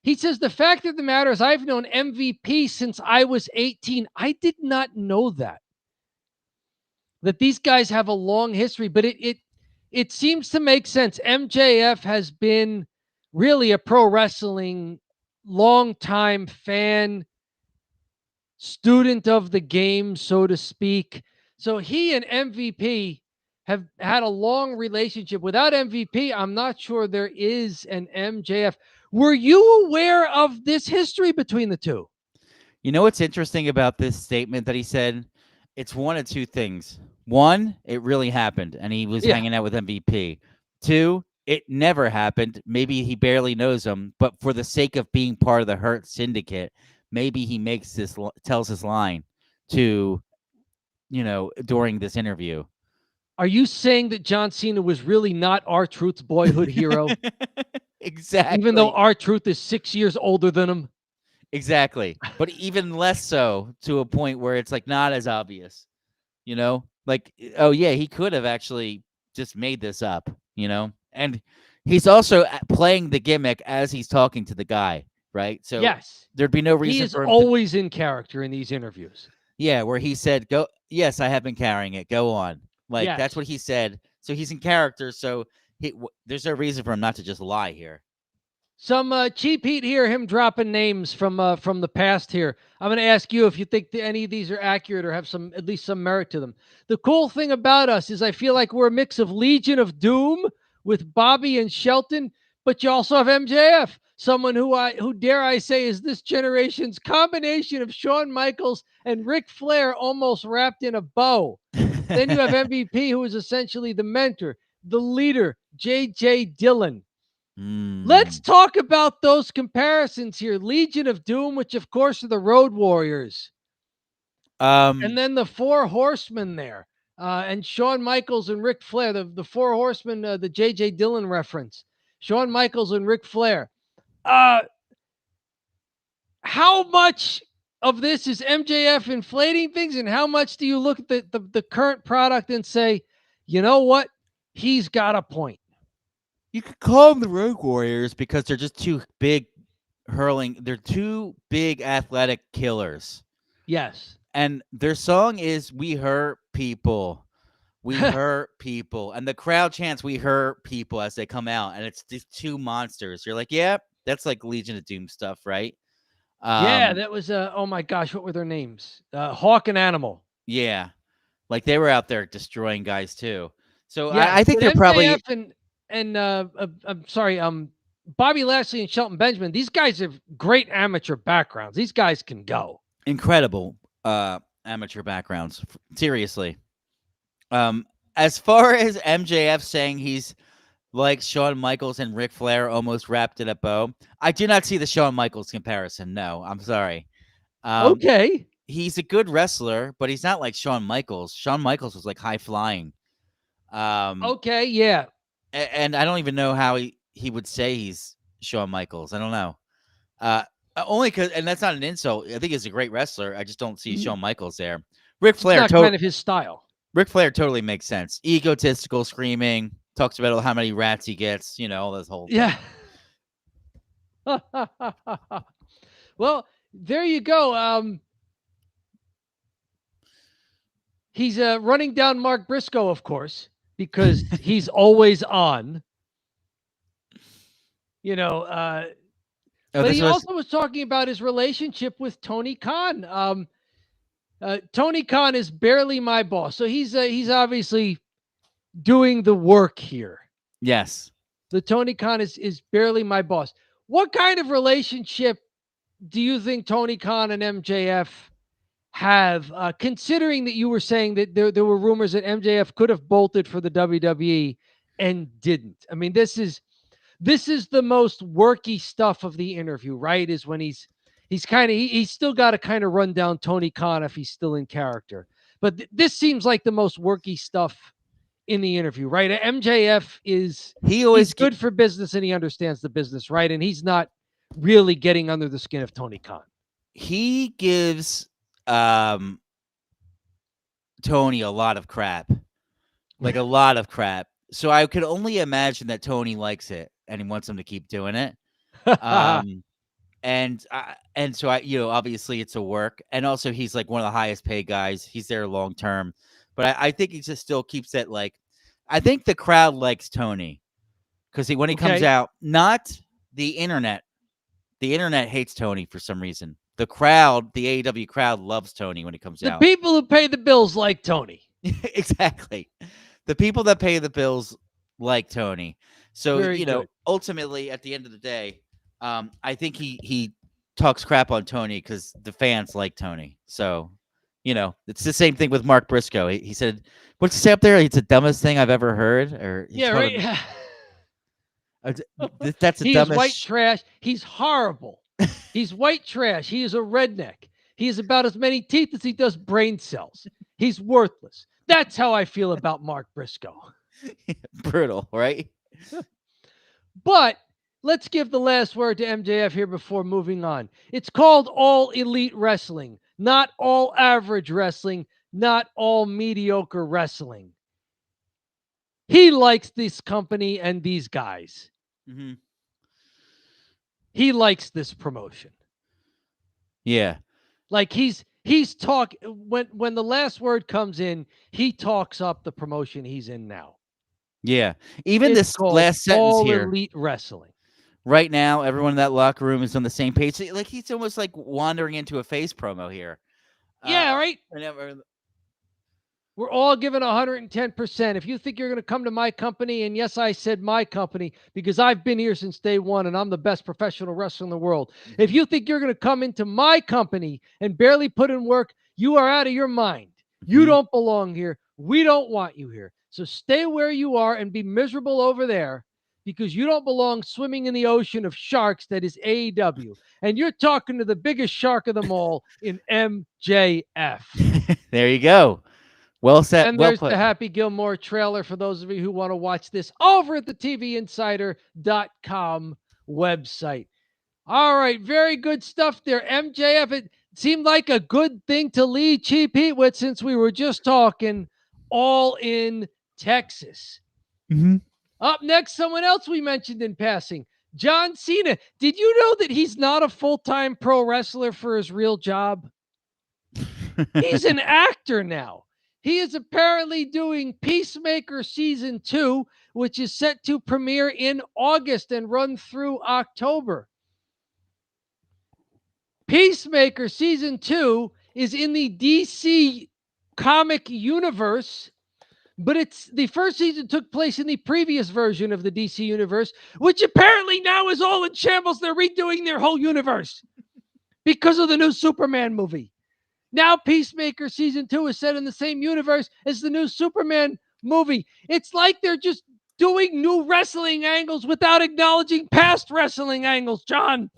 He says, the fact of the matter is I've known MVP since I was 18. I did not know that these guys have a long history, but it seems to make sense. MJF has been really a pro wrestling longtime fan, student of the game, so to speak. So he and MVP have had a long relationship. Without MVP, I'm not sure there is an MJF. Were you aware of this history between the two? You know what's interesting about this statement that he said? It's one of two things. One, it really happened, and he was hanging out with MVP. Two, it never happened. Maybe he barely knows him, but for the sake of being part of the Hurt Syndicate, maybe he tells his line to, during this interview. Are you saying that John Cena was really not R-Truth's boyhood hero? Exactly. Even though R-Truth is 6 years older than him? Exactly. But even less so, to a point where it's like not as obvious, like, oh yeah, he could have actually just made this up, and he's also playing the gimmick as he's talking to the guy, right? So yes, there'd be no reason. He is always in character in these interviews. Yeah, where he said, "Go, yes, I have been carrying it. Go on." Like that's what he said. So he's in character. So there's no reason for him not to just lie here. Some cheap heat here, him dropping names from the past here. I'm going to ask you if you think any of these are accurate or have at least some merit to them. The cool thing about us is I feel like we're a mix of Legion of Doom with Bobby and Shelton, but you also have MJF, someone who dare I say is this generation's combination of Shawn Michaels and Ric Flair almost wrapped in a bow. Then you have MVP, who is essentially the mentor, the leader, J.J. Dillon. Let's talk about those comparisons here. Legion of Doom, which of course are the Road Warriors. And then the Four Horsemen there. And Shawn Michaels and Ric Flair, the Four Horsemen, the J.J. Dillon reference. Shawn Michaels and Ric Flair. How much of this is MJF inflating things, and how much do you look at the current product and say, you know what? He's got a point. You could call them the Road Warriors because they're just too big they're two big athletic killers. Yes. And their song is "We Hurt People." We hurt people. And the crowd chants "We hurt people" as they come out. And it's these two monsters. You're like, yeah, that's like Legion of Doom stuff, right? Yeah, that was oh my gosh, what were their names? Hawk and Animal. Yeah. Like they were out there destroying guys too. So yeah, I think they're MJF probably I'm sorry, Bobby Lashley and Shelton Benjamin, these guys have great amateur backgrounds. These guys can go. Incredible amateur backgrounds. Seriously. As far as MJF saying he's like Shawn Michaels and Ric Flair almost wrapped in a bow, I do not see the Shawn Michaels comparison. No, I'm sorry. Okay. He's a good wrestler, but he's not like Shawn Michaels. Shawn Michaels was like high flying. Okay, yeah. And I don't even know how he would say he's Shawn Michaels. I don't know. Only because, and that's not an insult. I think he's a great wrestler. I just don't see Shawn Michaels there. Ric Flair, kind of his style. Ric Flair totally makes sense. Egotistical, screaming, talks about how many rats he gets. All this whole thing. Yeah. Well, there you go. He's running down Mark Briscoe, of course, because he's always on. But he also was talking about his relationship with Tony Khan. Tony Khan is barely my boss, so he's obviously doing the work here. Yes. The Tony Khan is barely my boss. What kind of relationship do you think Tony Khan and MJF have, considering that you were saying that there were rumors that MJF could have bolted for the WWE and didn't? I mean, this is the most worky stuff of the interview, right? Is when he's still got to kind of run down Tony Khan if he's still in character. But this seems like the most worky stuff in the interview, right? MJF he's good for business and he understands the business, right? And he's not really getting under the skin of Tony Khan. He gives Tony a lot of crap, like a lot of crap. So I could only imagine that Tony likes it and he wants him to keep doing it. And so obviously it's a work, and also he's like one of the highest paid guys. He's there long term, but I think he just still keeps it like. I think the crowd likes Tony because when he comes out, not the internet. The internet hates Tony for some reason. The crowd, the AEW crowd, loves Tony when he comes out. The people who pay the bills like Tony. Exactly. The people that pay the bills like Tony. So, Very good. ultimately, at the end of the day, I think he talks crap on Tony because the fans like Tony. So, it's the same thing with Mark Briscoe. He said, "What's he say up there? It's the dumbest thing I've ever heard." Or right. That's the he dumbest. Is white trash. He's horrible. He's white trash. He is a redneck. He has about as many teeth as he does brain cells. He's worthless. That's how I feel about Mark Briscoe. Brutal, right? But let's give the last word to MJF here before moving on. It's called All Elite Wrestling, not all average wrestling, not all mediocre wrestling. He likes this company and these guys. Mm-hmm. He likes this promotion. Yeah. Like he's talking when the last word comes in, he talks up the promotion he's in now. Yeah. Even it's this last sentence All here. Elite Wrestling. Right now, everyone in that locker room is on the same page. Like he's almost like wandering into a face promo here. Yeah, right. We're all given 110%. If you think you're going to come to my company, and yes, I said my company because I've been here since day one and I'm the best professional wrestler in the world. Mm-hmm. If you think you're going to come into my company and barely put in work, you are out of your mind. Mm-hmm. You don't belong here. We don't want you here. So stay where you are and be miserable over there because you don't belong swimming in the ocean of sharks that is AEW. And you're talking to the biggest shark of them all in MJF. There you go. Well said. And well there's put. the Happy Gilmore trailer for those of you who want to watch this over at the TVinsider.com website. All right, very good stuff there. MJF, it seemed like a good thing to lead Cheap Heat with since we were just talking All in Texas. Mm-hmm. Up next, someone else we mentioned in passing, John Cena. Did you know that he's not a full-time pro wrestler for his real job? He's an actor now. He is apparently doing Peacemaker Season 2, which is set to premiere in August and run through October. Peacemaker Season 2 is in the DC comic universe, but the first season took place in the previous version of the DC universe, which apparently now is all in shambles. They're redoing their whole universe because of the new Superman movie. Now Peacemaker Season 2 is set in the same universe as the new Superman movie. It's like they're just doing new wrestling angles without acknowledging past wrestling angles, John.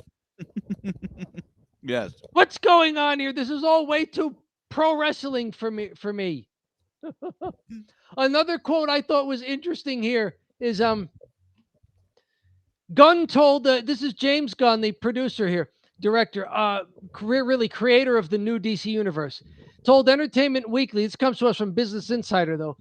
Yes. What's going on here? This is all way too pro wrestling for me. Another quote I thought was interesting here is Gunn told, this is James Gunn, the producer here, director, creator of the new DC universe, told Entertainment Weekly, this comes to us from Business Insider though,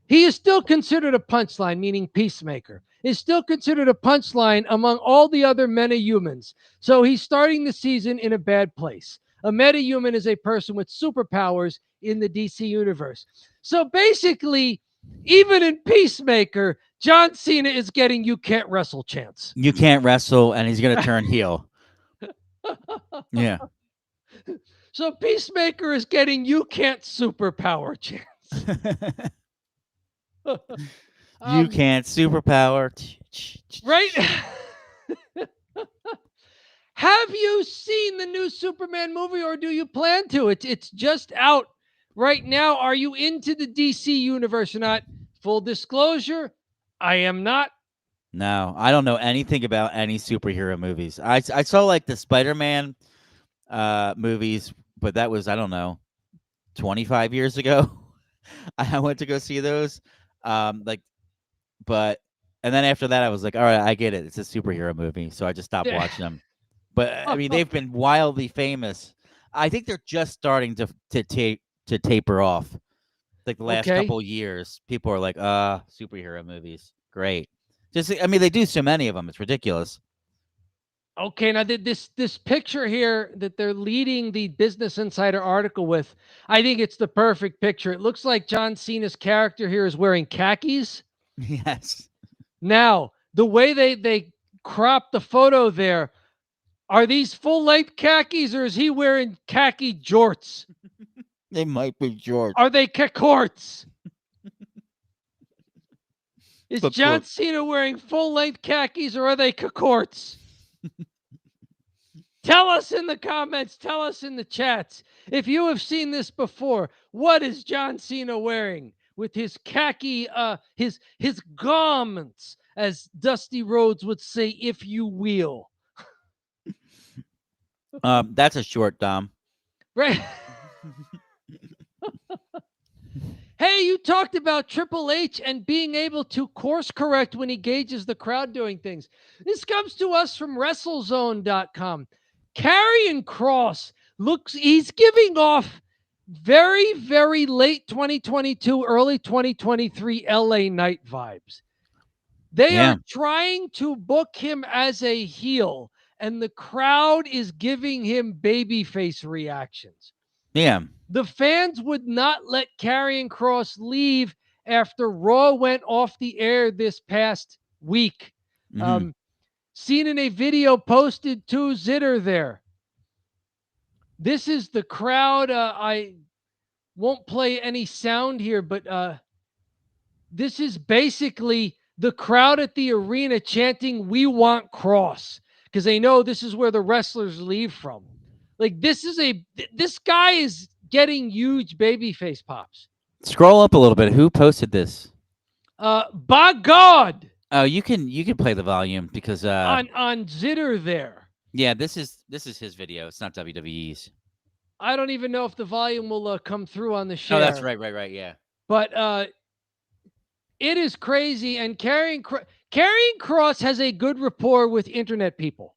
he is still considered a punchline, meaning Peacemaker, is still considered a punchline among all the other meta-humans. So he's starting the season in a bad place. A meta-human is a person with superpowers in the DC universe. So basically, even in Peacemaker, John Cena is getting you can't wrestle chance. You can't wrestle, and he's going to turn heel. Yeah. So Peacemaker is getting you can't superpower chance. You can't superpower. Right? Have you seen the new Superman movie, or do you plan to? It's just out right now. Are you into the DC universe or not? Full disclosure, I am not. No, I don't know anything about any superhero movies. I saw like the Spider-Man movies, but that was, I don't know, 25 years ago. I went to go see those. But and then after that I was like, all right, I get it. It's a superhero movie, so I just stopped watching them. But I mean, they've been wildly famous. I think they're just starting to taper off. Like the last Okay. couple years, people are like, superhero movies, great. Just, I mean, they do so many of them. It's ridiculous. Okay, now this picture here that they're leading the Business Insider article with, I think it's the perfect picture. It looks like John Cena's character here is wearing khakis. Yes. Now, the way they crop the photo there, are these full-length khakis or is he wearing khaki jorts? They might be George. Are they cacorts? Is But John cool. Cena wearing full-length khakis or are they cacorts? Tell us in the comments, tell us in the chats. If you have seen this before, what is John Cena wearing with his khaki, his garments, as Dusty Rhodes would say, if you will. That's a short, Dom. Right. Hey, you talked about Triple H and being able to course correct when he gauges the crowd doing things. This comes to us from WrestleZone.com. Karrion Kross he's giving off very, very late 2022, early 2023 LA Knight vibes. They are trying to book him as a heel, and the crowd is giving him babyface reactions. Yeah. The fans would not let Karrion Kross leave after Raw went off the air this past week. Mhm. Seen in a video posted to Zitter there. This is the crowd. I won't play any sound here, but this is basically the crowd at the arena chanting, "We want Kross," because they know this is where the wrestlers leave from. Like, this guy is getting huge babyface pops. Scroll up a little bit. Who posted this? By God, Oh, you can play the volume because on Zitter there. yeah, this is his video. It's not WWE's. I don't even know if the volume will come through on the share. Oh, that's right. Yeah. But it is crazy, and Karrion Kross has a good rapport with internet people.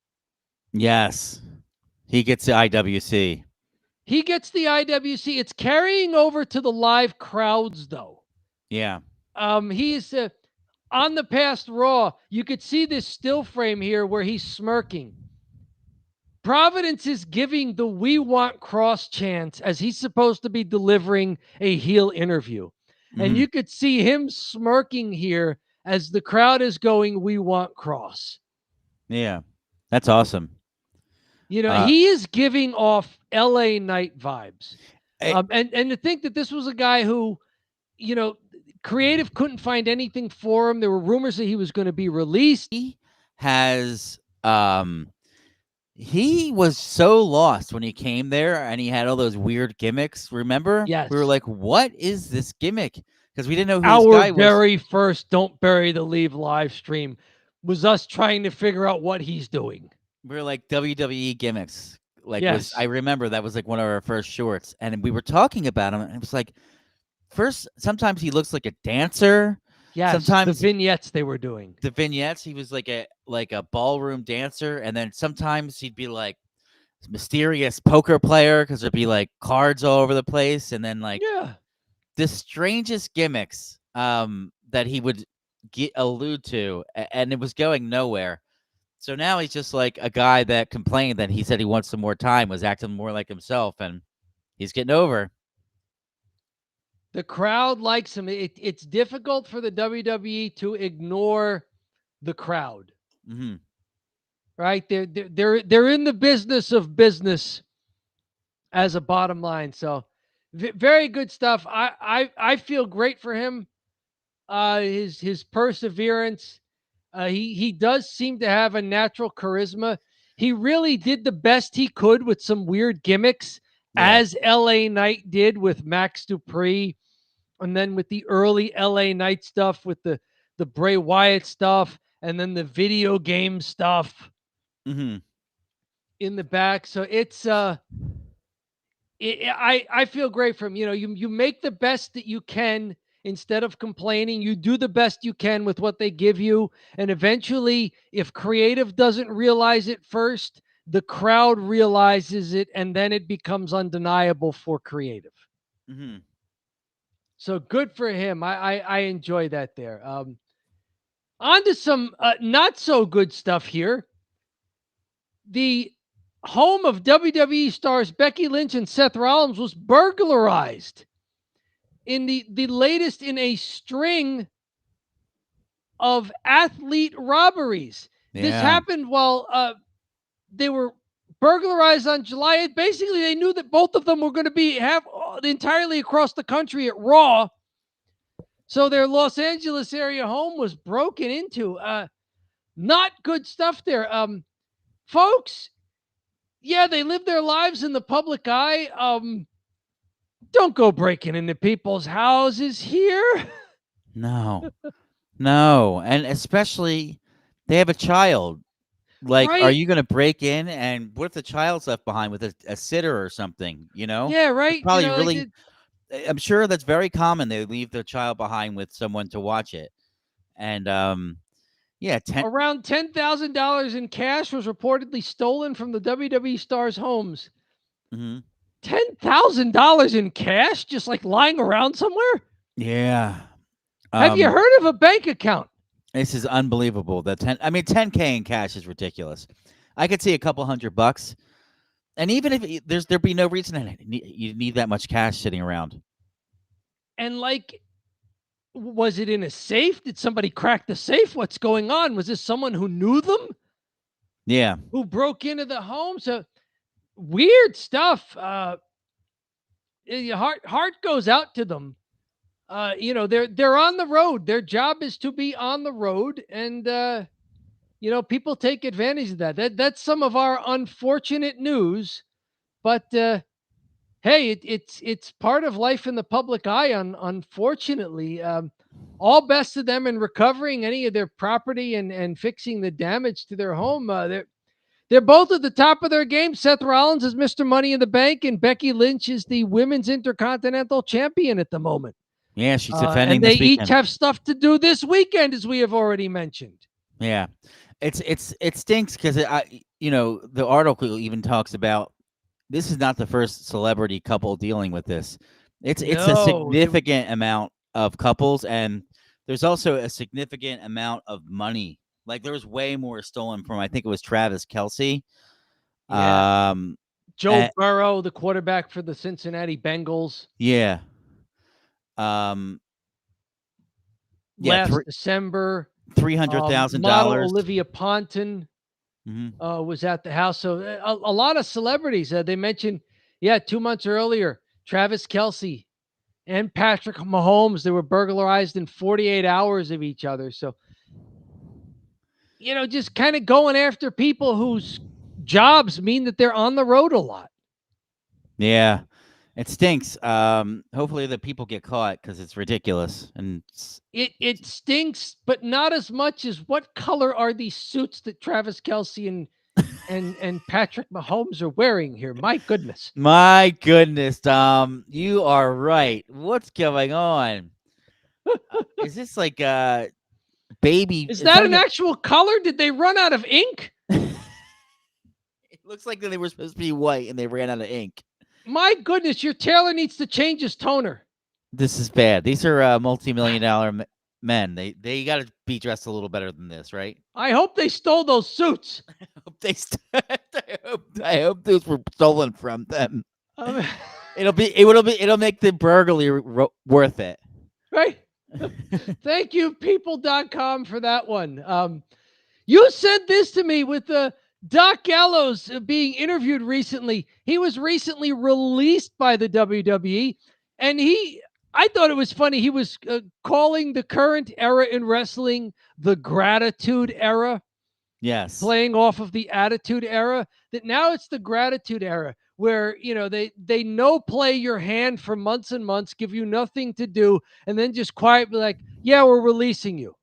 Yes. He gets the IWC. He gets the IWC. It's carrying over to the live crowds, though. Yeah. He's on the past Raw. You could see this still frame here where he's smirking. Providence is giving the "We Want Kross" chants as he's supposed to be delivering a heel interview. And you could see him smirking here as the crowd is going, "We want Kross." Yeah. That's awesome. You know, he is giving off LA Knight vibes. Hey. And to think that this was a guy who, you know, creative couldn't find anything for him. There were rumors that he was going to be released. He has he was so lost when he came there and he had all those weird gimmicks. Remember? Yes. We were like, what is this gimmick? Because we didn't know who Our this guy was. very first Don't Bury the Lead live stream was us trying to figure out what he's doing. We were like, WWE gimmicks. Like, Yes. I remember that was like one of our first shorts. And we were talking about him and it was like, first, sometimes he looks like a dancer. Yes, sometimes the vignettes they were doing. The vignettes, he was like a ballroom dancer, and then sometimes he'd be like mysterious poker player because there'd be like cards all over the place, and then like the strangest gimmicks that he would allude to, and it was going nowhere. So now he's just like a guy that complained that he said he wants some more time, was acting more like himself, and he's getting over. The crowd likes him. It's difficult for the WWE to ignore the crowd. Mm-hmm. Right? They're in the business of business as a bottom line. So very good stuff. I feel great for him. His perseverance. He does seem to have a natural charisma. He really did the best he could with some weird gimmicks, as LA Knight did with Max Dupree. And then with the early LA Knight stuff, with the Bray Wyatt stuff, and then the video game stuff in the back. So it's I feel great for him. You make the best that you can instead of complaining. You do the best you can with what they give you. And eventually, if creative doesn't realize it first, the crowd realizes it, and then it becomes undeniable for creative. Mm-hmm. So good for him. I enjoy that there. On to some not so good stuff here. The home of WWE stars Becky Lynch and Seth Rollins was burglarized in the latest in a string of athlete robberies. This Yeah. happened while they were burglarized on July 8th. Basically, they knew that both of them were going to be entirely across the country at Raw. So their Los Angeles area home was broken into. Not good stuff there. Folks, yeah, they live their lives in the public eye. Don't go breaking into people's houses here. No. No. And especially they have a child. Like, are Right? you going to break in, and what if the child's left behind with a sitter or something? Yeah, It's right. probably Like really. I'm sure that's very common. They leave their child behind with someone to watch it, and yeah, around $10,000 in cash was reportedly stolen from the WWE stars' homes. Mm-hmm. $10,000 in cash, just like lying around somewhere. Yeah. Have you heard of a bank account? This is unbelievable. $10K in cash is ridiculous. I could see a couple $100, and even if there'd be no reason you need that much cash sitting around. And like, was it in a safe? Did somebody crack the safe? What's going on? Was this someone who knew them? Yeah. Who broke into the home? So weird stuff. Heart goes out to them. They're on the road. Their job is to be on the road, and people take advantage of that. That's some of our unfortunate news, but hey, it's part of life in the public eye. Unfortunately, all best to them in recovering any of their property and fixing the damage to their home. They're both at the top of their game. Seth Rollins is Mr. Money in the Bank, and Becky Lynch is the Women's Intercontinental Champion at the moment. Yeah, she's defending and they this weekend. each have stuff to do this weekend, as we have already mentioned. Yeah, it stinks because the article even talks about this is not the first celebrity couple dealing with this. It's a significant amount of couples, and there's also a significant amount of money. Like there was way more stolen from, I think it was Travis Kelce. Yeah. Joe Burrow, the quarterback for the Cincinnati Bengals. Yeah. Last December, $300,000. Model Olivia Ponton was at the house. So a lot of celebrities. They mentioned, 2 months earlier, Travis Kelce and Patrick Mahomes. They were burglarized in 48 hours of each other. So, just kind of going after people whose jobs mean that they're on the road a lot. Yeah. It stinks. Hopefully the people get caught because it's ridiculous. And it stinks, but not as much as what color are these suits that Travis Kelce and Patrick Mahomes are wearing here? My goodness. My goodness, Tom. You are right. What's going on? Is this like a baby? Is that an actual color? Did they run out of ink? It looks like they were supposed to be white and they ran out of ink. My goodness, your tailor needs to change his toner. This is bad. These are multi-million-dollar men. They got to be dressed a little better than this, right? I hope they stole those suits. I hope those were stolen from them. It'll make the burglary worth it. Right. Thank you, people.com, for that one. You said this to me with Doc Gallows being interviewed recently. He was recently released by the WWE, and I thought it was funny. He was calling the current era in wrestling the Gratitude Era. Yes. Playing off of the Attitude Era, that now it's the Gratitude Era, where, they play your hand for months and months, give you nothing to do, and then just quietly like, yeah, we're releasing you.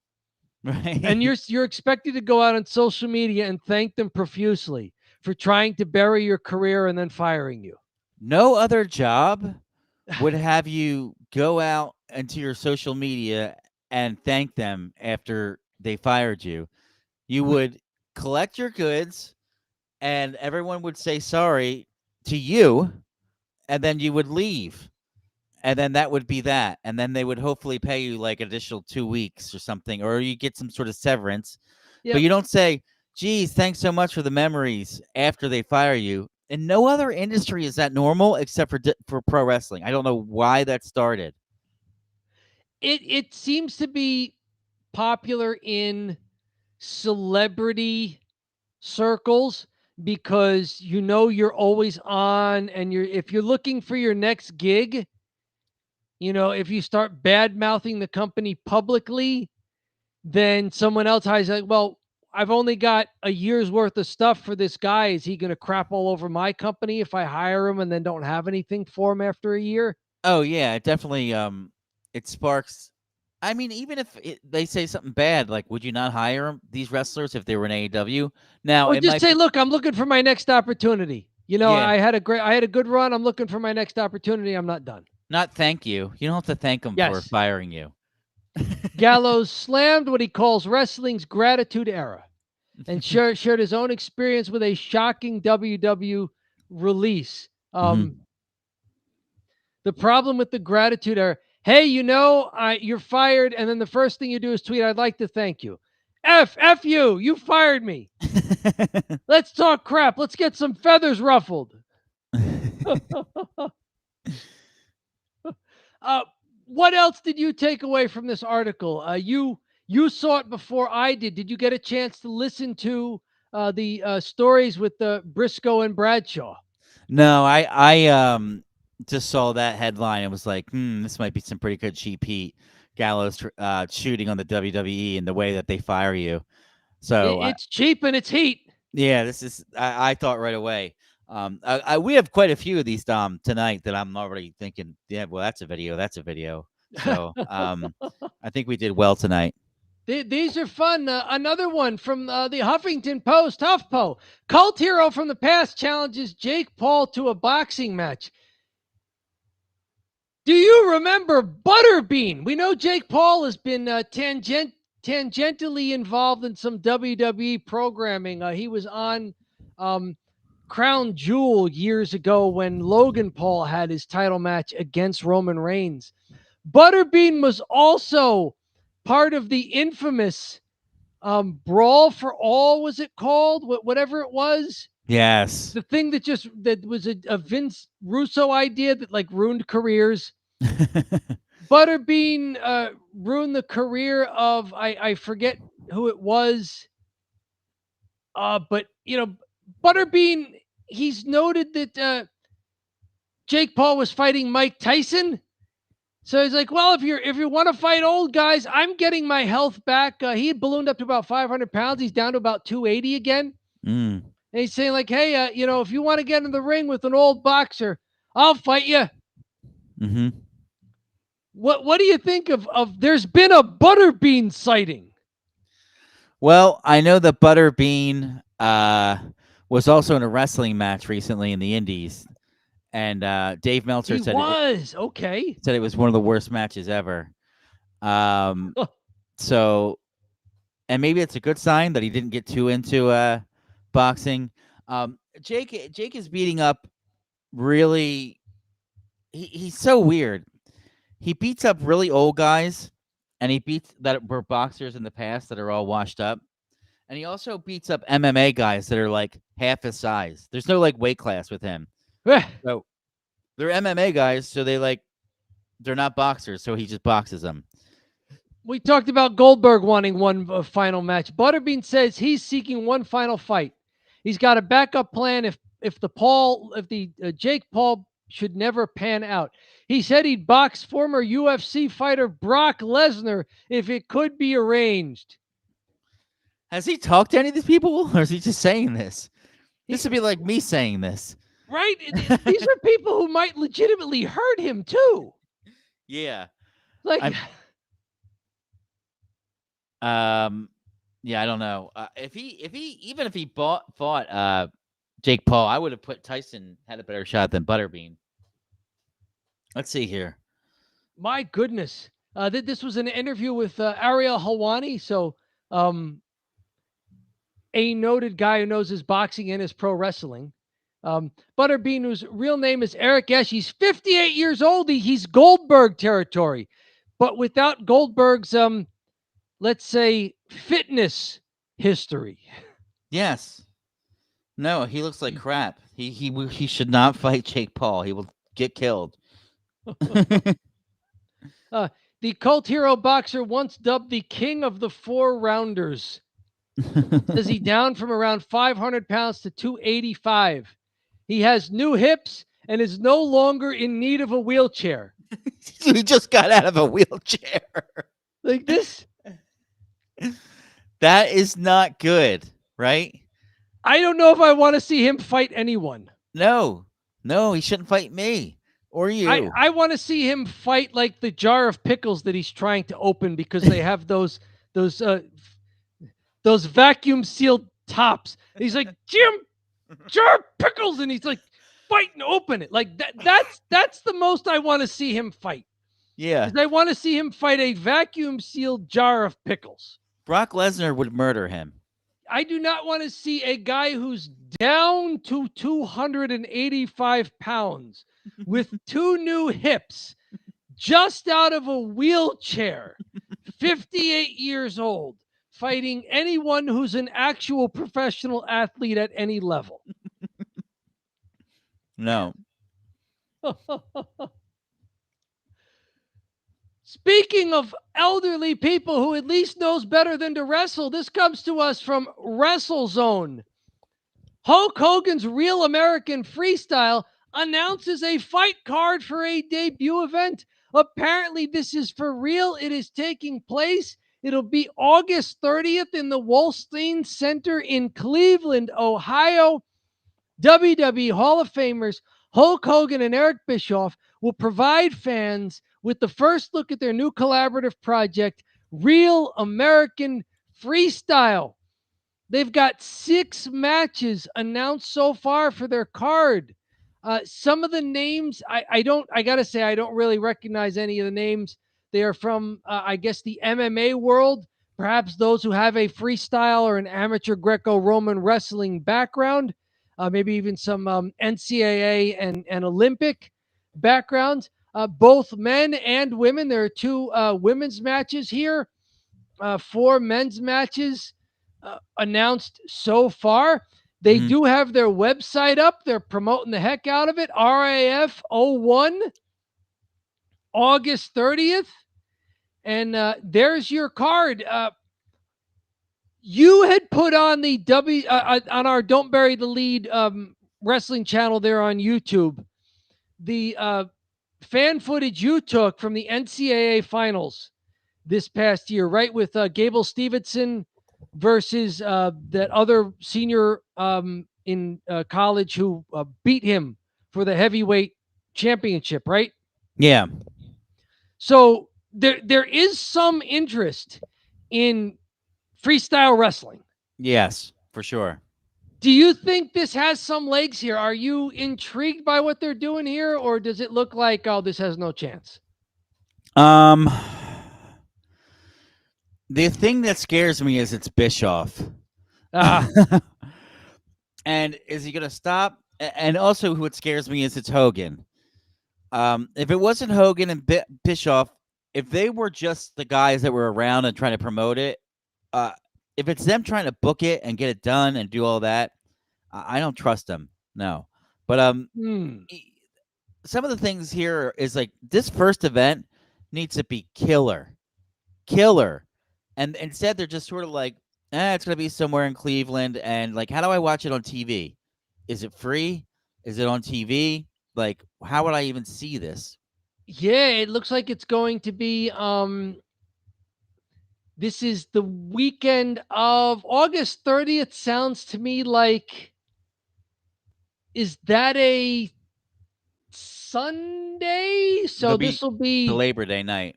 Right. And you're expected to go out on social media and thank them profusely for trying to bury your career and then firing you. No other job would have you go out into your social media and thank them after they fired you. You would collect your goods and everyone would say sorry to you, and then you would leave. And then that would be that. And then they would hopefully pay you like additional 2 weeks or something, or you get some sort of severance. But Yep. you don't say, geez, thanks so much for the memories after they fire you. In no other industry is that normal except for pro wrestling. I don't know why that started. It seems to be popular in celebrity circles because you're always on, and if you're looking for your next gig, if you start bad mouthing the company publicly, then someone else has like, well, I've only got a year's worth of stuff for this guy. Is he going to crap all over my company if I hire him and then don't have anything for him after a year? Oh yeah, it definitely it sparks. I mean, even if they say something bad, like would you not hire these wrestlers if they were in AEW? Now Or it just might say, be, look, I'm looking for my next opportunity. yeah, I had a good run. I'm looking for my next opportunity. I'm not done. not thank you. You don't have to thank them for Yes. firing you. Gallows slammed what he calls wrestling's gratitude era and shared his own experience with a shocking WW release. Mhm. The problem with the gratitude era, hey, you're fired, and then the first thing you do is tweet, I'd like to thank you. F you fired me. Let's talk crap. Let's get some feathers ruffled. Uh, what else did you take away from this article? You saw it before I did. Did you get a chance to listen to the stories with Briscoe and Bradshaw? No, I just saw that headline and was like, this might be some pretty good cheap heat. Gallows shooting on the WWE and the way that they fire you. So It's cheap and it's heat. yeah, this is. I thought right away. We have quite a few of these tonight that I'm already thinking. Yeah, well, that's a video. That's a video. So I think we did well tonight. These are fun. Another one from the Huffington Post, HuffPo. Cult hero from the past challenges Jake Paul to a boxing match. Do you remember Butterbean? We know Jake Paul has been tangentially involved in some WWE programming. He was on Crown Jewel years ago when Logan Paul had his title match against Roman Reigns. Butterbean was also part of the infamous Brawl for All, was it called? Whatever it was. Yes. The thing that was a Vince Russo idea that like ruined careers. Butterbean ruined the career of I forget who it was. But Butterbean, he's noted that Jake Paul was fighting Mike Tyson. So he's like, well, if you want to fight old guys, I'm getting my health back. He had ballooned up to about 500 pounds. He's down to about 280 again. Mm. And he's saying like, hey, if you want to get in the ring with an old boxer, I'll fight you. Mm-hmm. What do you think of there's been a Butterbean sighting? Well, I know that Butterbean was also in a wrestling match recently in the Indies, and Dave Meltzer He said it was one of the worst matches ever. So, and maybe it's a good sign that he didn't get too into boxing. Jake is beating up really. He's so weird. He beats up really old guys, and he beats that were boxers in the past that are all washed up. And he also beats up MMA guys that are like half his size. There's no like weight class with him. So they're MMA guys, so they're not boxers, so he just boxes them. We talked about Goldberg wanting one final match. Butterbean says he's seeking one final fight. He's got a backup plan if the Jake Paul should never pan out. He said he'd box former UFC fighter Brock Lesnar if it could be arranged. Has he talked to any of these people, or is he just saying this? This would be like me saying this. Right? These are people who might legitimately hurt him too. Yeah. Like, yeah, I don't know. If he fought Jake Paul. I would have put Tyson had a better shot than Butterbean. Let's see here. My goodness. This was an interview with Ariel Helwani. So, a noted guy who knows his boxing and his pro wrestling. Butterbean, whose real name is Eric Esch, he's 58 years old. He's Goldberg territory, but without Goldberg's, let's say, fitness history. Yes. No, he looks like crap. He should not fight Jake Paul. He will get killed. The cult hero boxer, once dubbed the king of the 4-rounders, says he down from around 500 pounds to 285. He has new hips and is no longer in need of a wheelchair. He just got out of a wheelchair. Like this. That is not good, right? I don't know if I want to see him fight anyone. No, he shouldn't fight me or you. I want to see him fight like the jar of pickles that he's trying to open because they have those vacuum sealed tops. He's like, Jim, jar of pickles, and he's like, fight and open it. Like that's the most I want to see him fight. Yeah. I want to see him fight a vacuum sealed jar of pickles. Brock Lesnar would murder him. I do not want to see a guy who's down to 285 pounds with 2 new hips, just out of a wheelchair, 58 years old, fighting anyone who's an actual professional athlete at any level. No. Speaking of elderly people who at least knows better than to wrestle, this comes to us from WrestleZone. Hulk Hogan's Real American Freestyle announces a fight card for a debut event. Apparently, this is for real. It is taking place. It'll be August 30th in the Wolstein Center in Cleveland, Ohio. WWE Hall of Famers Hulk Hogan and Eric Bischoff will provide fans with the first look at their new collaborative project, Real American Freestyle. They've got 6 matches announced so far for their card. Some of the names, I gotta say, I don't really recognize any of the names. They are from, I guess, the MMA world. Perhaps those who have a freestyle or an amateur Greco-Roman wrestling background. Maybe even some NCAA and Olympic backgrounds. Both men and women. There are 2 women's matches here. 4 men's matches announced so far. They do have their website up. They're promoting the heck out of it. RAF 01, August 30th. And there's your card. You had put on the on our Don't Bury the Lead wrestling channel there on YouTube, the fan footage you took from the NCAA finals this past year, right? With Gable Stevenson versus that other senior in college who beat him for the heavyweight championship, right? Yeah. So there is some interest in freestyle wrestling. Yes, for sure. Do you think this has some legs here? Are you intrigued by what they're doing here, or does it look like, oh, this has no chance? The thing that scares me is it's Bischoff. And is he going to stop? And also what scares me is it's Hogan. If it wasn't Hogan and Bischoff, if they were just the guys that were around and trying to promote it, if it's them trying to book it and get it done and do all that, I don't trust them. No. But some of the things here is like this first event needs to be killer. And instead they're just sort of like, it's going to be somewhere in Cleveland. And like, how do I watch it on TV? Is it free? Is it on TV? Like, how would I even see this? Yeah, it looks like it's going to be, this is the weekend of August 30th. Sounds to me like, is that a Sunday? So this will be the Labor Day night.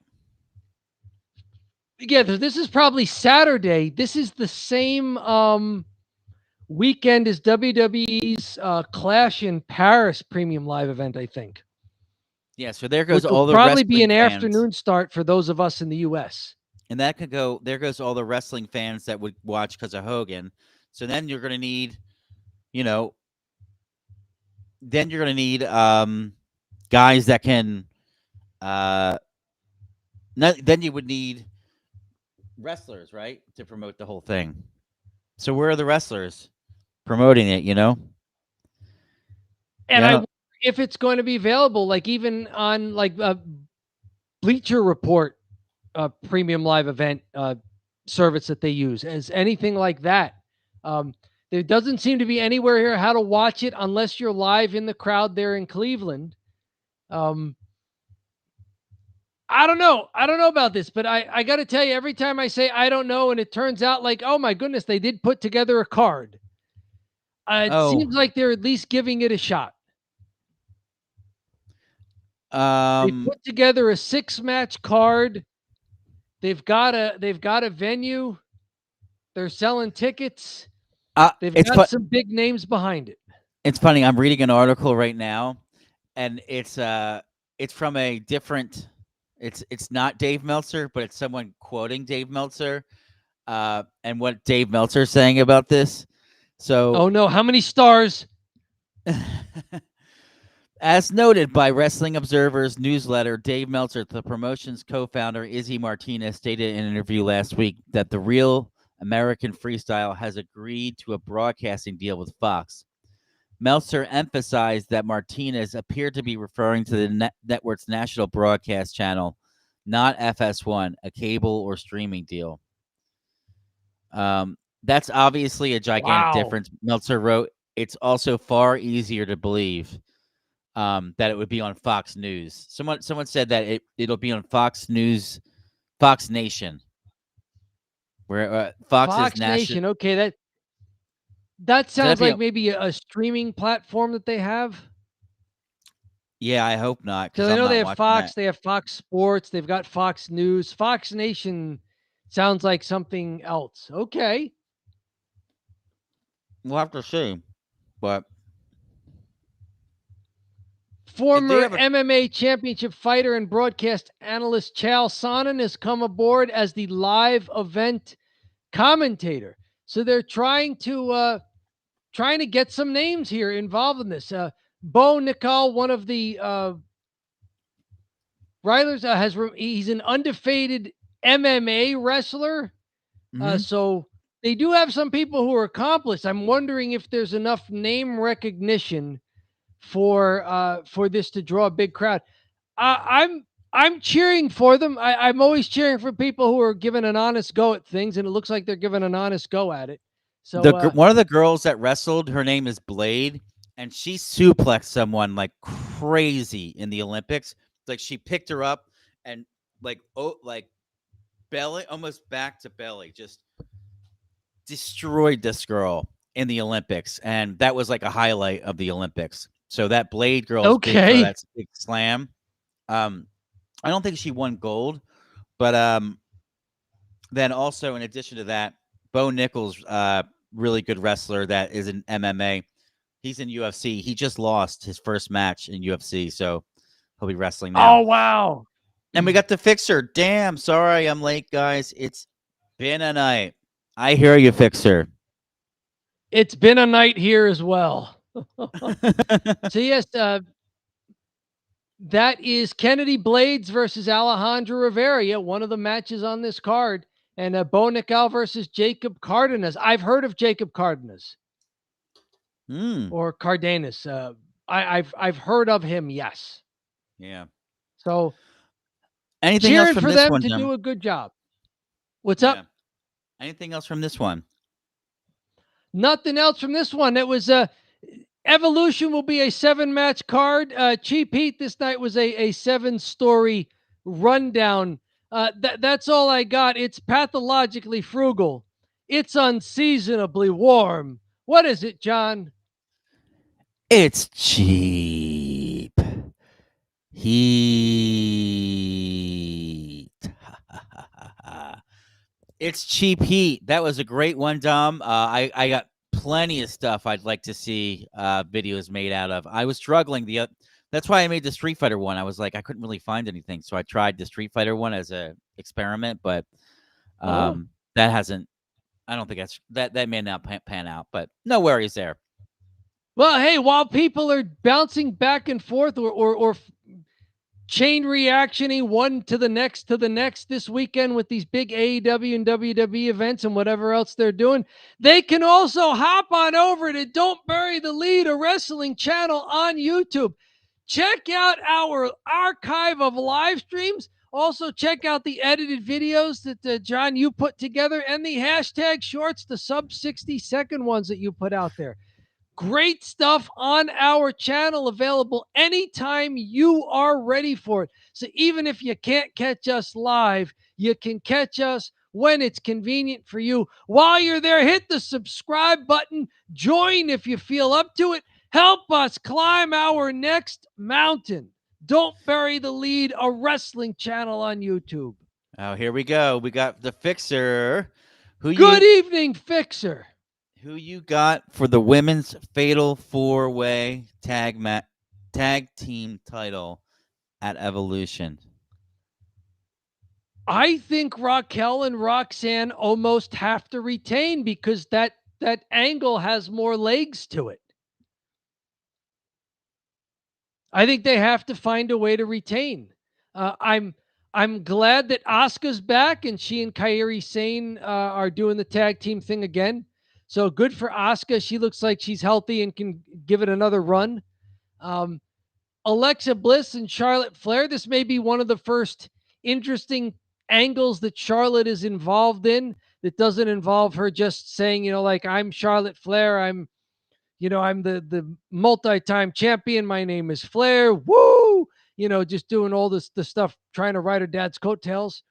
Yeah, this is probably Saturday. This is the same weekend is WWE's Clash in Paris premium live event, I think. Yeah, so there goes Which all will the probably be wrestling an fans. afternoon start for those of us in the U.S. And that could go, there goes all the wrestling fans that would watch because of Hogan. So then you're going to need, guys that can, then you would need wrestlers, right, to promote the whole thing. So where are the wrestlers promoting it, And Yeah, I I don't- wonder if it's going to be available, like even on like Bleacher Report premium live event service that they use, as anything like that. There doesn't seem to be anywhere here how to watch it unless you're live in the crowd there in Cleveland. I don't know. I don't know about this, but I got to tell you, every time I say I don't know, and it turns out like, oh my goodness, they did put together a card. It Oh. seems like they're at least giving it a shot. They put together a 6-match card. They've got a venue. They're selling tickets. They've got some big names behind it. It's funny. I'm reading an article right now, and it's from a different. It's not Dave Meltzer, but it's someone quoting Dave Meltzer, and what Dave Meltzer's saying about this. So, oh no, how many stars? As noted by Wrestling Observer's newsletter, Dave Meltzer, the promotion's co-founder, Izzy Martinez, stated in an interview last week that the Real American Freestyle has agreed to a broadcasting deal with Fox. Meltzer emphasized that Martinez appeared to be referring to the network's national broadcast channel, not FS1, a cable or streaming deal. That's obviously a gigantic difference. Meltzer wrote, "It's also far easier to believe that it would be on Fox News." Someone said that it'll be on Fox News, Fox Nation, where Fox Nation. Okay, that sounds like maybe a streaming platform that they have. Yeah, I hope not. Because I know they have Fox, they have Fox Sports, they've got Fox News. Fox Nation sounds like something else. Okay. We'll have to see. But former MMA championship fighter and broadcast analyst Chael Sonnen has come aboard as the live event commentator. So they're trying to get some names here involved in this. Bo Nicol, one of the Reilers, he's an undefeated MMA wrestler. So they do have some people who are accomplished. I'm wondering if there's enough name recognition for this to draw a big crowd. I'm cheering for them. I'm always cheering for people who are giving an honest go at things, and it looks like they're giving an honest go at it. So one of the girls that wrestled, her name is Blade, and she suplexed someone like crazy in the Olympics. Like she picked her up and like belly, almost back to belly, just destroyed this girl in the Olympics, and that was like a highlight of the Olympics. So that Blade girl is big for that big slam. I don't think she won gold, but then also in addition to that, Bo Nickel's really good wrestler that is in MMA. He's in UFC. He just lost his first match in UFC, so he'll be wrestling now. Oh, wow. And we got the Fixer. Damn, sorry I'm late, guys. It's been a night. I hear you, Fixer. It's been a night here as well. So, yes, that is Kennedy Blades versus Alejandro Rivera, one of the matches on this card. And Bo Nicol versus Jacob Cardenas. I've heard of Jacob Cardenas. Or Cardenas. I've heard of him, yes. Yeah. So anything else from for this them one, to Jim? do a good job. What's up? Anything else from this one? Nothing else from this one. It was Evolution will be a 7-match card. Cheap Heat this night was a 7-story rundown. That's all I got. It's pathologically frugal. It's unseasonably warm. What is it, John? It's cheap heat. It's cheap heat. That was a great one, Dom. I got plenty of stuff I'd like to see videos made out of. I was struggling. That's why I made the Street Fighter one. I was like, I couldn't really find anything, so I tried the Street Fighter one as a experiment, but that hasn't. I don't think that may not pan out, but no worries there. Well, hey, while people are bouncing back and forth or chain reactioning one to the next this weekend with these big AEW and WWE events and whatever else they're doing, they can also hop on over to Don't Bury the Lead, a wrestling channel on YouTube. Check out our archive of live streams. Also, check out the edited videos that, John, you put together, and the hashtag shorts, the sub 60-second ones that you put out there. Great stuff on our channel, available anytime you are ready for it. So even if you can't catch us live, you can catch us when it's convenient for you. While you're there, hit the subscribe button. Join if you feel up to it. Help us climb our next mountain. Don't Bury the Lead, a wrestling channel on YouTube. Oh, here we go. We got the Fixer. Good evening, Fixer. Who you got for the women's Fatal 4-Way tag team title at Evolution? I think Raquel and Roxanne almost have to retain because that angle has more legs to it. I think they have to find a way to retain. I'm glad that Asuka's back and she and Kairi Sane are doing the tag team thing again. So good for Asuka. She looks like she's healthy and can give it another run. Alexa Bliss and Charlotte Flair. This may be one of the first interesting angles that Charlotte is involved in that doesn't involve her just saying, like, I'm Charlotte Flair. I'm the multi-time champion. My name is Flair. Woo! Just doing all the stuff, trying to ride her dad's coattails.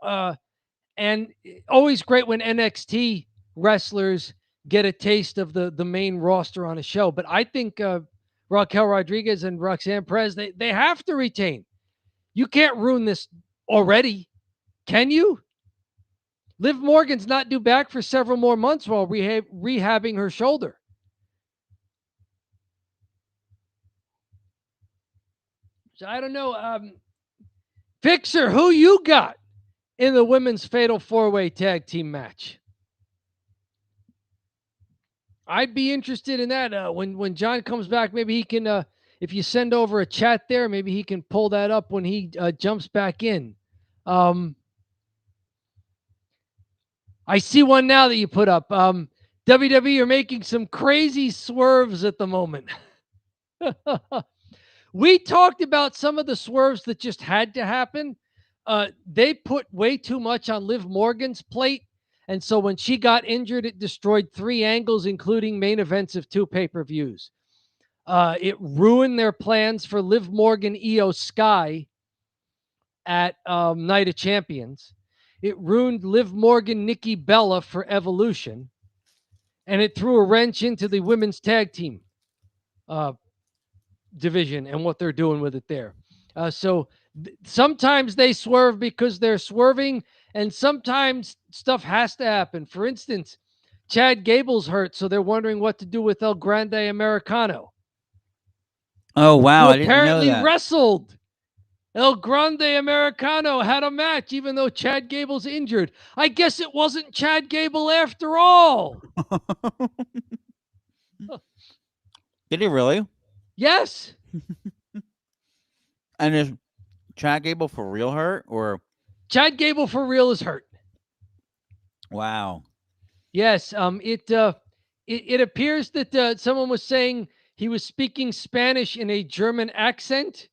And always great when NXT wrestlers get a taste of the main roster on a show. But I think Raquel Rodriguez and Roxanne Perez, they have to retain. You can't ruin this already, can you? Liv Morgan's not due back for several more months while rehabbing her shoulder. So I don't know. Fixer, who you got in the women's Fatal 4-Way tag team match? I'd be interested in that. When John comes back, maybe he can, if you send over a chat there, maybe he can pull that up when he jumps back in. I see one now that you put up. WWE are making some crazy swerves at the moment. We talked about some of the swerves that just had to happen. They put way too much on Liv Morgan's plate. And so when she got injured, it destroyed 3 angles, including main events of 2 pay-per-views. It ruined their plans for Liv Morgan, Io Sky at Night of Champions. It ruined Liv Morgan, Nikki Bella for Evolution. And it threw a wrench into the women's tag team division and what they're doing with it there. Sometimes they swerve because they're swerving, and sometimes stuff has to happen. For instance, Chad Gable's hurt, so they're wondering what to do with El Grande Americano. Oh, wow. Who I didn't apparently know that. wrestled. El Grande Americano had a match even though Chad Gable's injured. I guess it wasn't Chad Gable after all. Did he really? Yes. And is Chad Gable for real hurt, or? Chad Gable for real is hurt. Wow. Yes. It appears that someone was saying he was speaking Spanish in a German accent.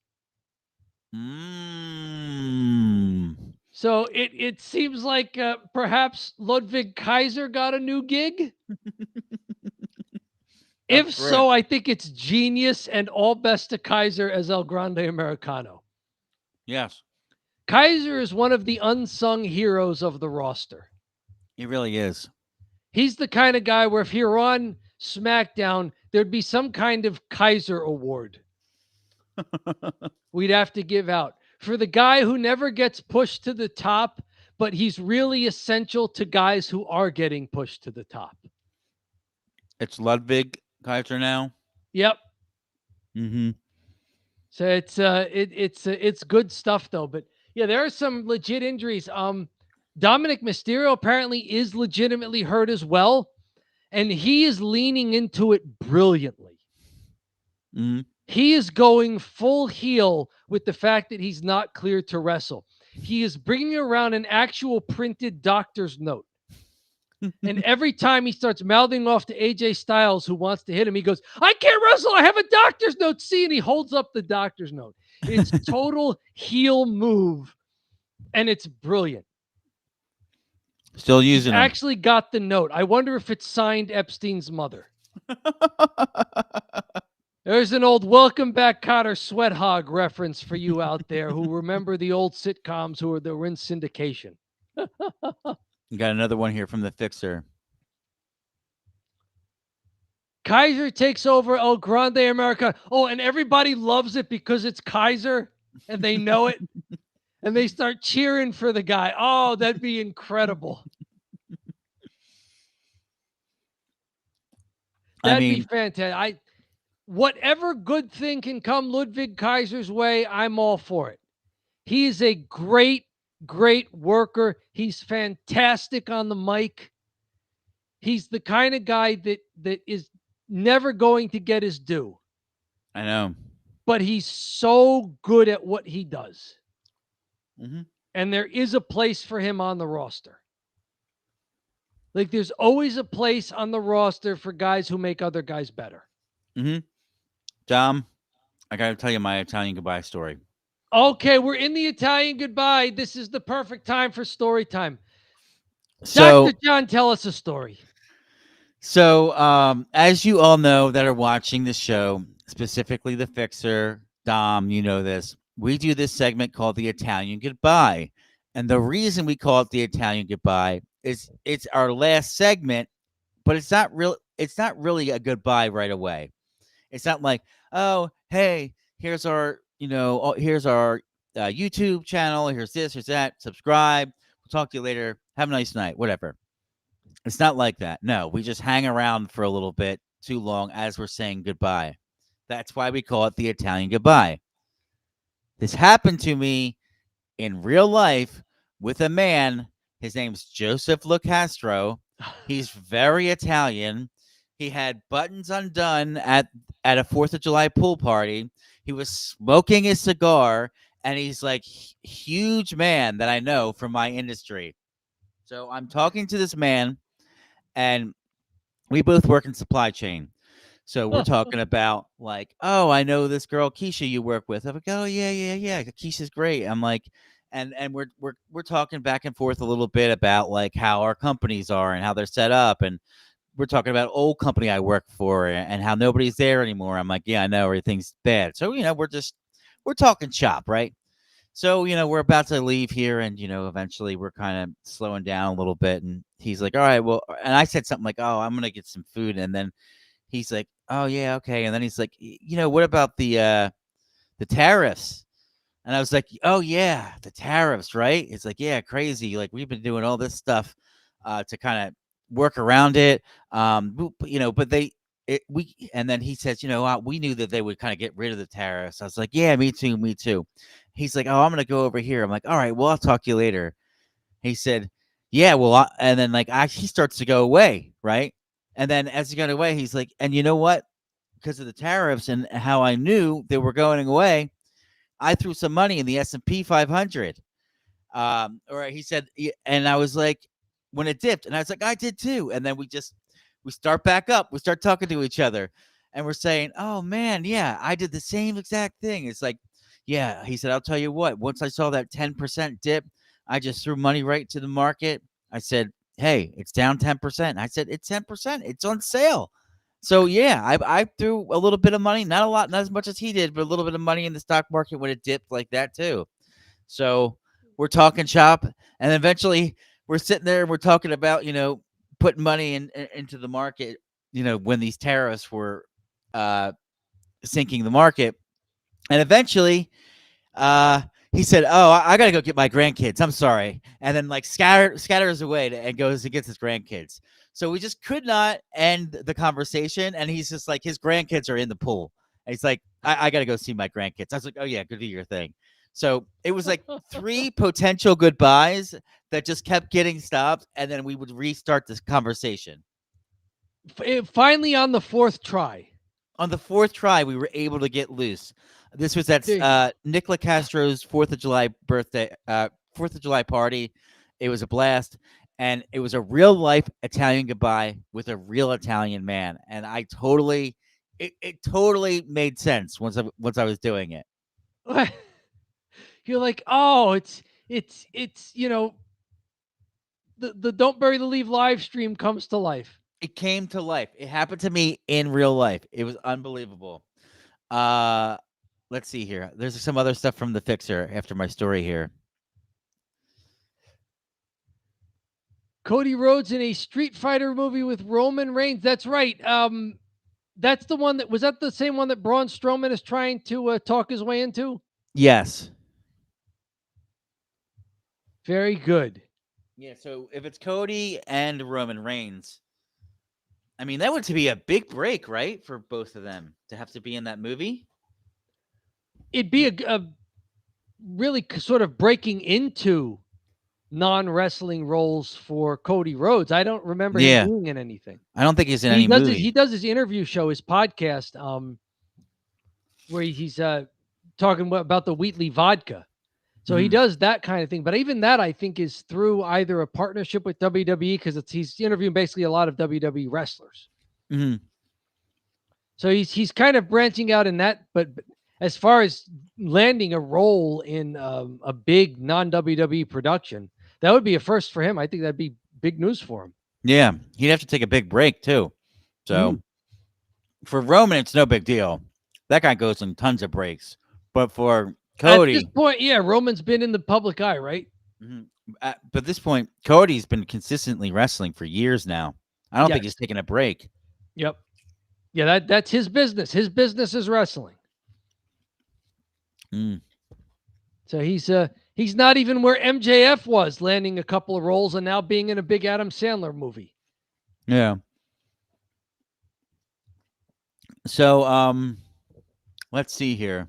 So it seems like perhaps Ludwig Kaiser got a new gig. If so, I think it's genius, and all best to Kaiser as El Grande Americano. Yes. Kaiser is one of the unsung heroes of the roster. He really is. He's the kind of guy where if you're on SmackDown, there'd be some kind of Kaiser award we'd have to give out for the guy who never gets pushed to the top, but he's really essential to guys who are getting pushed to the top. It's Ludwig Kaiser now. Yep. Mm-hmm. So it's good stuff though. But yeah, there are some legit injuries. Dominic Mysterio apparently is legitimately hurt as well, and he is leaning into it brilliantly. Mm-hmm. He is going full heel with the fact that he's not cleared to wrestle. He is bringing around an actual printed doctor's note. And every time he starts mouthing off to AJ Styles, who wants to hit him, he goes, "I can't wrestle. I have a doctor's note. See," and he holds up the doctor's note. It's total heel move, and it's brilliant. Still He's using them. actually got the note. I wonder if it's signed Epstein's mother. There's an old Welcome Back Cotter Sweat Hog reference for you out there who remember the old sitcoms who were in syndication. You got another one here from the Fixer. Kaiser takes over El Grande America. Oh, and everybody loves it because it's Kaiser and they know it. And they start cheering for the guy. Oh, that'd be incredible. That'd be fantastic. Whatever good thing can come Ludwig Kaiser's way, I'm all for it. He's a great, great worker. He's fantastic on the mic. He's the kind of guy that is never going to get his due. I know. But he's so good at what he does. Mm-hmm. And there is a place for him on the roster. Like, there's always a place on the roster for guys who make other guys better. Mm-hmm. Dom, I got to tell you my Italian goodbye story. Okay, we're in the Italian goodbye. This is the perfect time for story time. So, Dr. John, tell us a story. So, as you all know that are watching the show, specifically the Fixer, Dom, you know this. We do this segment called the Italian Goodbye. And the reason we call it the Italian Goodbye is it's our last segment, but it's not really a goodbye right away. It's not like, oh, hey, here's our, here's our YouTube channel. Here's this, here's that. Subscribe. We'll talk to you later. Have a nice night. Whatever. It's not like that. No, we just hang around for a little bit too long as we're saying goodbye. That's why we call it the Italian Goodbye. This happened to me in real life with a man. His name's Joseph Locastro. He's very Italian. He had buttons undone at a 4th of July pool party. He was smoking his cigar, and he's like huge man that I know from my industry. So I'm talking to this man, and we both work in supply chain. So we're talking about like, oh, I know this girl Keisha you work with. I'm like, oh yeah. Keisha's great. I'm like, and we're talking back and forth a little bit about like how our companies are and how they're set up, and we're talking about old company I work for and how nobody's there anymore. I'm like, yeah, I know everything's bad. So we're talking shop, right? So, we're about to leave here, and, eventually we're kind of slowing down a little bit. And he's like, all right, well, and I said something like, oh, I'm going to get some food. And then he's like, oh, yeah, okay. And then he's like, what about the tariffs? And I was like, oh, yeah, the tariffs, right? It's like, yeah, crazy. Like, we've been doing all this stuff to kind of work around it. But and then he says, we knew that they would kind of get rid of the tariffs. I was like, yeah, me too. He's like, oh, I'm going to go over here. I'm like, all right, well, I'll talk to you later. He said, yeah, well, and then like, he starts to go away. Right. And then as he got away, he's like, and you know what? Because of the tariffs and how I knew they were going away, I threw some money in the S&P 500. Or he said, and I was like, when it dipped, and I was like, I did too. And then we start back up. We start talking to each other, and we're saying, oh man, yeah, I did the same exact thing. It's like, yeah, he said, I'll tell you what, once I saw that 10% dip, I just threw money right to the market. I said, hey, it's down 10%. I said, it's 10%. It's on sale. So yeah, I threw a little bit of money, not a lot, not as much as he did, but a little bit of money in the stock market when it dipped like that too. So we're talking shop, and eventually we're sitting there and we're talking about, putting money into the market, when these tariffs were sinking the market. And eventually he said, "Oh, I gotta go get my grandkids. I'm sorry," and then like scatters away and goes and gets his grandkids. So we just could not end the conversation, and he's just like, his grandkids are in the pool, and he's like, I gotta go see my grandkids." I was like, "Oh yeah, good to your thing." So it was like 3 potential goodbyes that just kept getting stopped, and then we would restart this conversation. Finally, on the 4th try. On the 4th try, we were able to get loose. This was at Nicola Castro's 4th of July birthday, 4th of July party. It was a blast, and it was a real life Italian goodbye with a real Italian man, and it totally made sense once I was doing it. You're like, oh, it's the Don't Bury the Lead live stream comes to life. It came to life. It happened to me in real life. It was unbelievable. Let's see here. There's some other stuff from the Fixer after my story here. Cody Rhodes in a Street Fighter movie with Roman Reigns. That's right. That's the one was that the same one that Braun Strowman is trying to talk his way into? Yes. Very good. Yeah, so if it's Cody and Roman Reigns, I mean, that would be a big break, right? For both of them to have to be in that movie. It'd be a really sort of breaking into non-wrestling roles for Cody Rhodes. I don't remember him being in anything. I don't think he's in any movie. He does his interview show, his podcast, where he's talking about the Wheatley vodka. So he does that kind of thing. But even that, I think, is through either a partnership with WWE, because he's interviewing basically a lot of WWE wrestlers. Mm-hmm. So he's kind of branching out in that. But as far as landing a role in a big non-WWE production, that would be a first for him. I think that'd be big news for him. Yeah, he'd have to take a big break too. So for Roman, it's no big deal. That guy goes on tons of breaks. But for Cody, at this point, yeah, Roman's been in the public eye, right? But at this point, Cody's been consistently wrestling for years now. I don't think he's taking a break. Yep. Yeah, that's his business. His business is wrestling. So he's not even where MJF was, landing a couple of roles and now being in a big Adam Sandler movie. Yeah. So let's see here.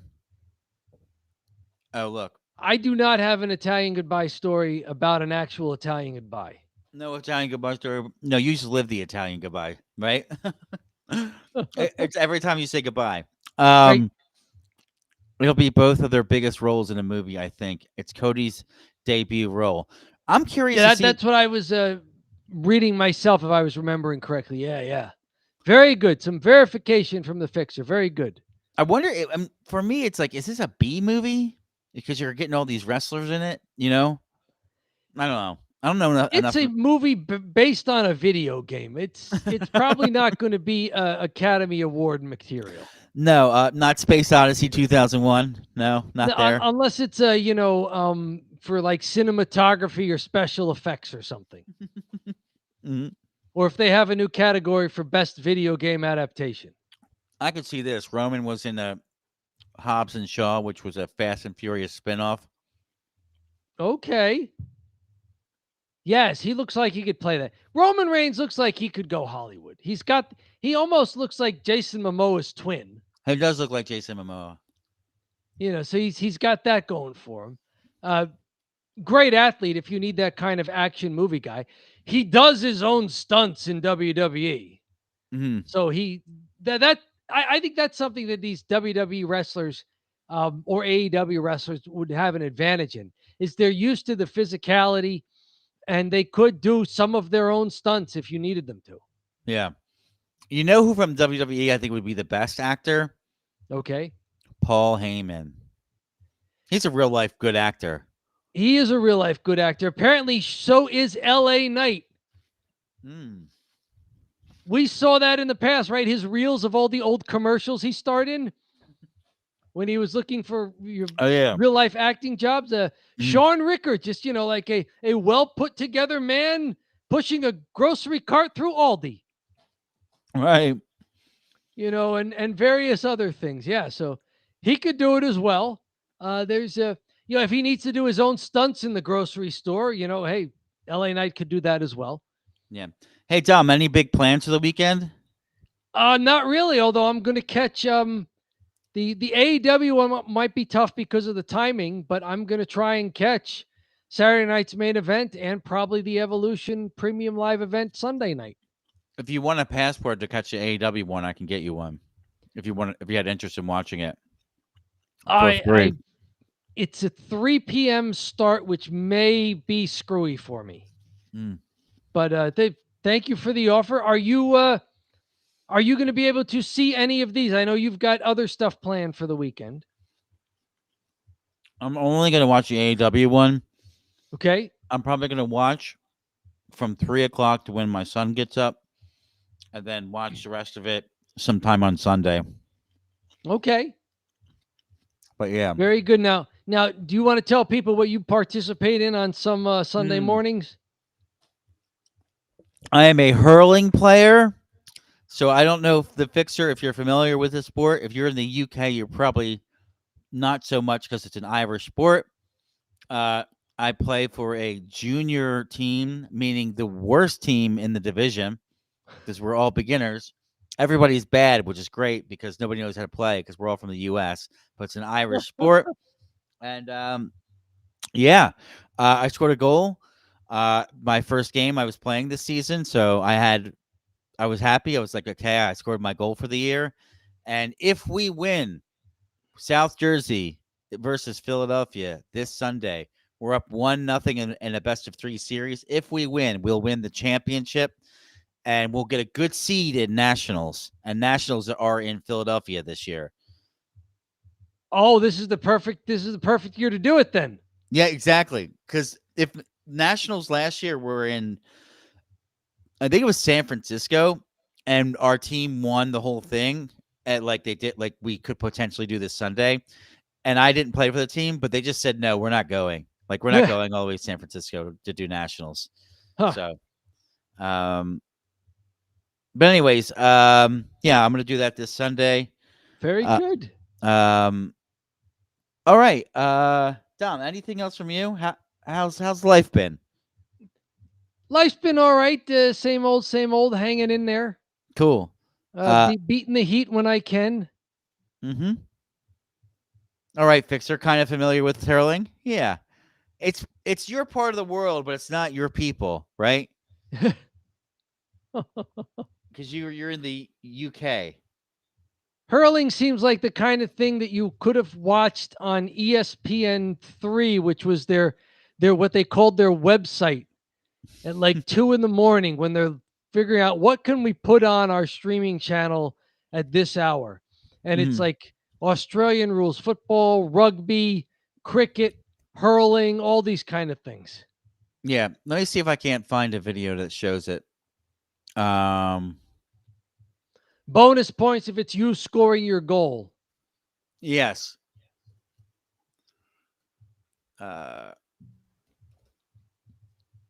Oh, look. I do not have an Italian goodbye story about an actual Italian goodbye. No Italian goodbye story. No, you just live the Italian goodbye, right? It's every time you say goodbye. Right. It'll be both of their biggest roles in a movie, I think. It's Cody's debut role. I'm curious. Yeah, that's what I was reading myself, if I was remembering correctly. Yeah. Very good. Some verification from the Fixer. Very good. I wonder, for me, it's like, is this a B movie? Because you're getting all these wrestlers in it, you know? I don't know. I don't know enough. It's a movie based on a video game. It's probably not going to be Academy Award material. No, not Space Odyssey 2001. No, not there. Unless it's for like cinematography or special effects or something. Or if they have a new category for best video game adaptation. I could see this. Roman was in a Hobbs and Shaw, which was a Fast and Furious spinoff. Okay. Yes, he looks like he could play that. Roman Reigns looks like he could go Hollywood. He almost looks like Jason Momoa's twin. He does look like Jason Momoa. You know, so he's got that going for him. Great athlete if you need that kind of action movie guy. He does his own stunts in WWE. So I think that's something that these WWE wrestlers or AEW wrestlers would have an advantage in, is they're used to the physicality, and they could do some of their own stunts if you needed them to. Yeah. You know who from WWE I think would be the best actor? Okay. Paul Heyman. He's a real life good actor. He is a real life good actor. Apparently, so is LA Knight. We saw that in the past, right? His reels of all the old commercials he starred in when he was looking for real life acting jobs. Sean Rickard, just, like a well put together man pushing a grocery cart through Aldi. Right. And various other things. Yeah. So he could do it as well. There's if he needs to do his own stunts in the grocery store, hey, LA Knight could do that as well. Yeah. Hey, Dom, any big plans for the weekend? Not really, although I'm going to catch the AEW one might be tough because of the timing, but I'm going to try and catch Saturday night's main event and probably the Evolution Premium Live event Sunday night. If you want a passport to catch the AEW one, I can get you one. If you had interest in watching it. It's a 3 p.m. start, which may be screwy for me. But thank you for the offer. Are you going to be able to see any of these? I know you've got other stuff planned for the weekend. I'm only going to watch the AEW one. Okay. I'm probably going to watch from 3 o'clock to when my son gets up, and then watch the rest of it sometime on Sunday. Okay. But yeah. Very good. Now, do you want to tell people what you participate in on some Sunday mornings? I am a hurling player. So I don't know if the Fixer, if you're familiar with the sport. If you're in the UK, you're probably not so much because it's an Irish sport. I play for a junior team, meaning the worst team in the division, because we're all beginners. Everybody's bad, which is great because nobody knows how to play because we're all from the U.S., but it's an Irish sport. And I scored a goal. My first game I was playing this season, so I was happy. I was like, okay, I scored my goal for the year. And if we win South Jersey versus Philadelphia this Sunday, we're up 1-0 in a best of 3 series. If we win, we'll win the championship and we'll get a good seed in Nationals. And Nationals are in Philadelphia this year. Oh, this is the perfect year to do it then. Yeah, exactly. Because if Nationals last year were in, I think it was San Francisco, and our team won the whole thing at like they did, like we could potentially do this Sunday. And I didn't play for the team, but they just said, no, we're not going. Like, we're not going all the way to San Francisco to do Nationals. Huh. So, but anyways, I'm going to do that this Sunday. Very good. All right. Dom, anything else from you? How's life been? Life's been all right. Same old, hanging in there. Cool. Beating the heat when I can. Mm-hmm. All right, Fixer, kind of familiar with hurling? Yeah. It's your part of the world, but it's not your people, right? Because you're in the UK. Hurling seems like the kind of thing that you could have watched on ESPN3, which was their what they called their website at like 2 a.m. when they're figuring out what can we put on our streaming channel at this hour. And it's like Australian rules, football, rugby, cricket, hurling, all these kind of things. Yeah. Let me see if I can't find a video that shows it. Bonus points if it's you scoring your goal. Yes.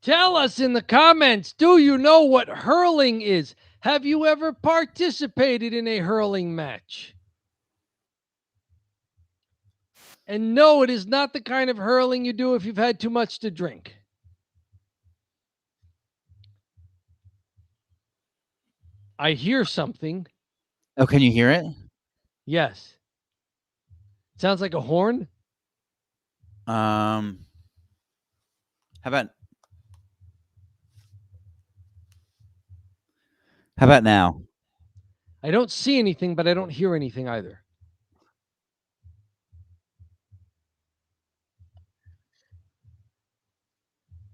Tell us in the comments, do you know what hurling is? Have you ever participated in a hurling match? And no, it is not the kind of hurling you do if you've had too much to drink. I hear something. Oh, can you hear it? Yes. Sounds like a horn. How about now? I don't see anything, but I don't hear anything either.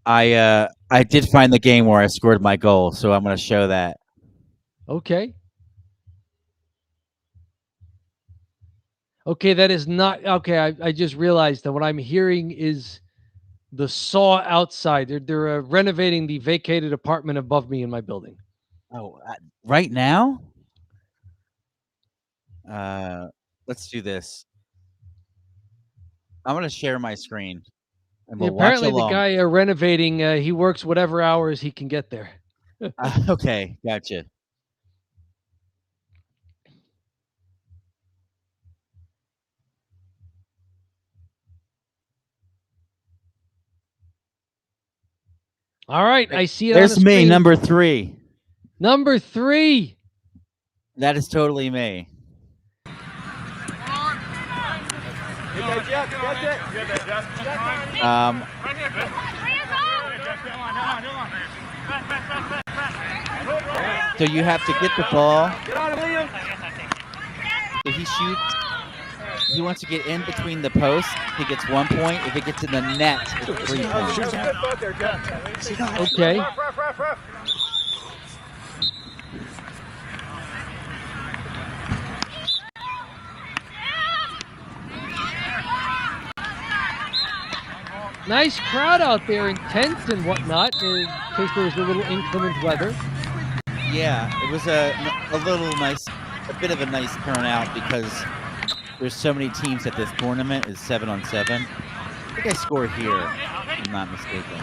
I did find the game where I scored my goal, so I'm going to show that. Okay. Okay, that is not okay. I just realized that what I'm hearing is the saw outside. They're renovating the vacated apartment above me in my building. Oh, right now? Let's do this. I'm going to share my screen. And we'll Apparently, watch the along. guy renovating, he works whatever hours he can get there. Okay, gotcha. All right, I see it There's on the me, screen. number 3. Number 3. That is totally me. So you have to get the ball. So he shoots. He wants to get in between the posts. He gets 1 point. If it gets in the net, it's 3 points. Okay. Nice crowd out there in tents and whatnot, in case there was a little inclement weather. Yeah, it was a bit of a nice turnout because there's so many teams at this tournament. It's 7-on-7. I think I score here, if I'm not mistaken.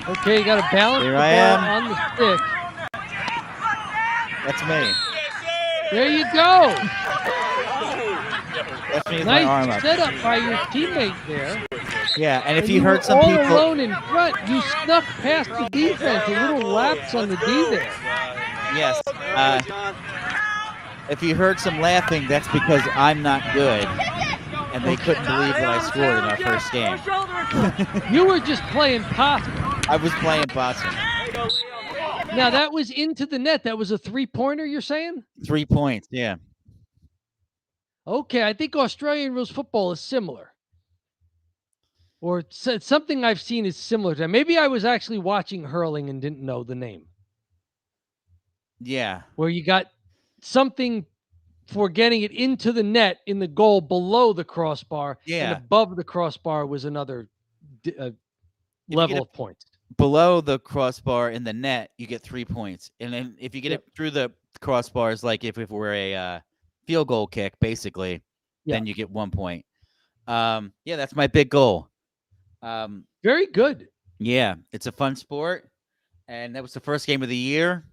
Okay, you got to balance Here the I ball am. on the stick. That's me. There you go. That's me with my arm Nice up. setup by your teammate there. Yeah, and if And you were heard some all people, alone in front. You snuck past the defense. A little lapse on the D there. yes, if you heard some laughing, that's because I'm not good, and they couldn't believe what I scored in our first game. You were just playing possum. I was playing possum. Now, that was into the net. That was a three-pointer, you're saying? 3 points, yeah. Okay, I think Australian rules football is similar. Or it's something I've seen is similar to that. Maybe I was actually watching hurling and didn't know the name. Yeah. Where you got something for getting it into the net in the goal below the crossbar. Yeah. And above the crossbar was another level of points. Below the crossbar in the net, you get 3 points. And then if you get it through the crossbars, like if it were a field goal kick, basically, then you get 1 point. Yeah, that's my big goal. Very good. Yeah, it's a fun sport. And that was the first game of the year.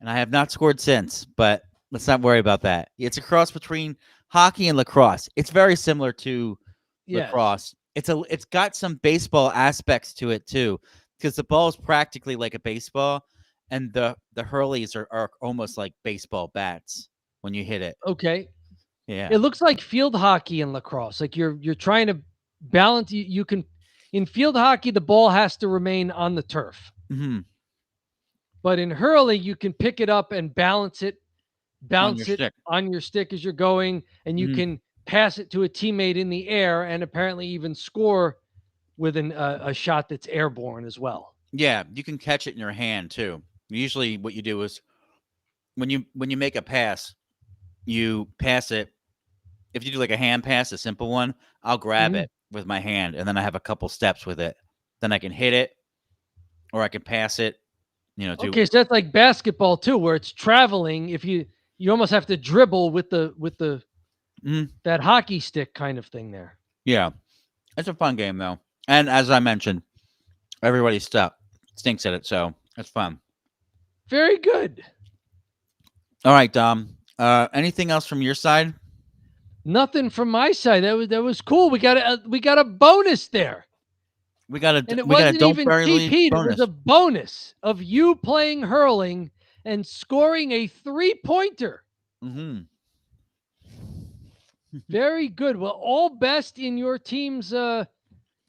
And I have not scored since, but let's not worry about that. It's a cross between hockey and lacrosse. It's very similar to lacrosse. It's got some baseball aspects to it too, because the ball is practically like a baseball, and the hurleys are almost like baseball bats when you hit it. Okay. Yeah. It looks like field hockey and lacrosse. Like you're trying to balance. You can in field hockey, the ball has to remain on the turf. Mm-hmm. But in hurling, you can pick it up and balance it on your stick as you're going, and you can pass it to a teammate in the air, and apparently even score with a shot that's airborne as well. Yeah, you can catch it in your hand too. Usually, what you do is when you make a pass, you pass it. If you do like a hand pass, a simple one, I'll grab it with my hand, and then I have a couple steps with it. Then I can hit it, or I can pass it. Okay, so that's like basketball too, where it's traveling. If you almost have to dribble with the that hockey stick kind of thing there. Yeah, it's a fun game though, and as I mentioned, everybody stinks at it, so it's fun. Very good. All right, Dom. Anything else from your side? Nothing from my side. That was cool. We got a bonus there. We got a and it we wasn't got a even TP. It was a bonus of you playing hurling and scoring a 3-pointer. Mm-hmm. Very good. Well, all best in your team's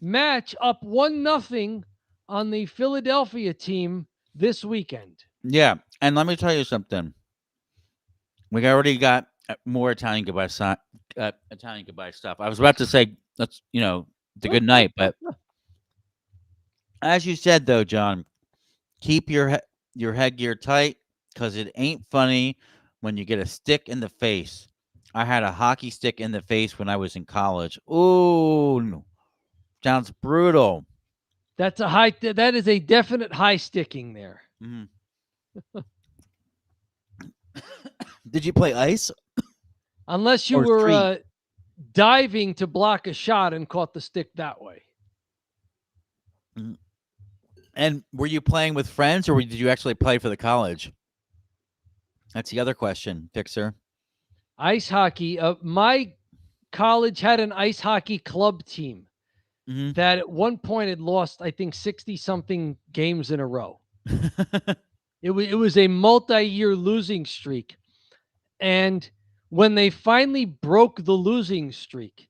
match, up 1-0 on the Philadelphia team this weekend. Yeah, and let me tell you something. We already got more Italian goodbye stuff. I was about to say that's the good night, but as you said though, John, keep your headgear tight because it ain't funny when you get a stick in the face. I had a hockey stick in the face when I was in college. Ooh, sounds brutal. That is a definite high sticking there. Mm-hmm. Did you play ice? Unless you were diving to block a shot and caught the stick that way. And were you playing with friends, or did you actually play for the college? That's the other question, Fixer. Ice hockey. My college had an ice hockey club team. Mhm. that at one point had lost, I think, 60 something games in a row. It was a multi-year losing streak. And when they finally broke the losing streak,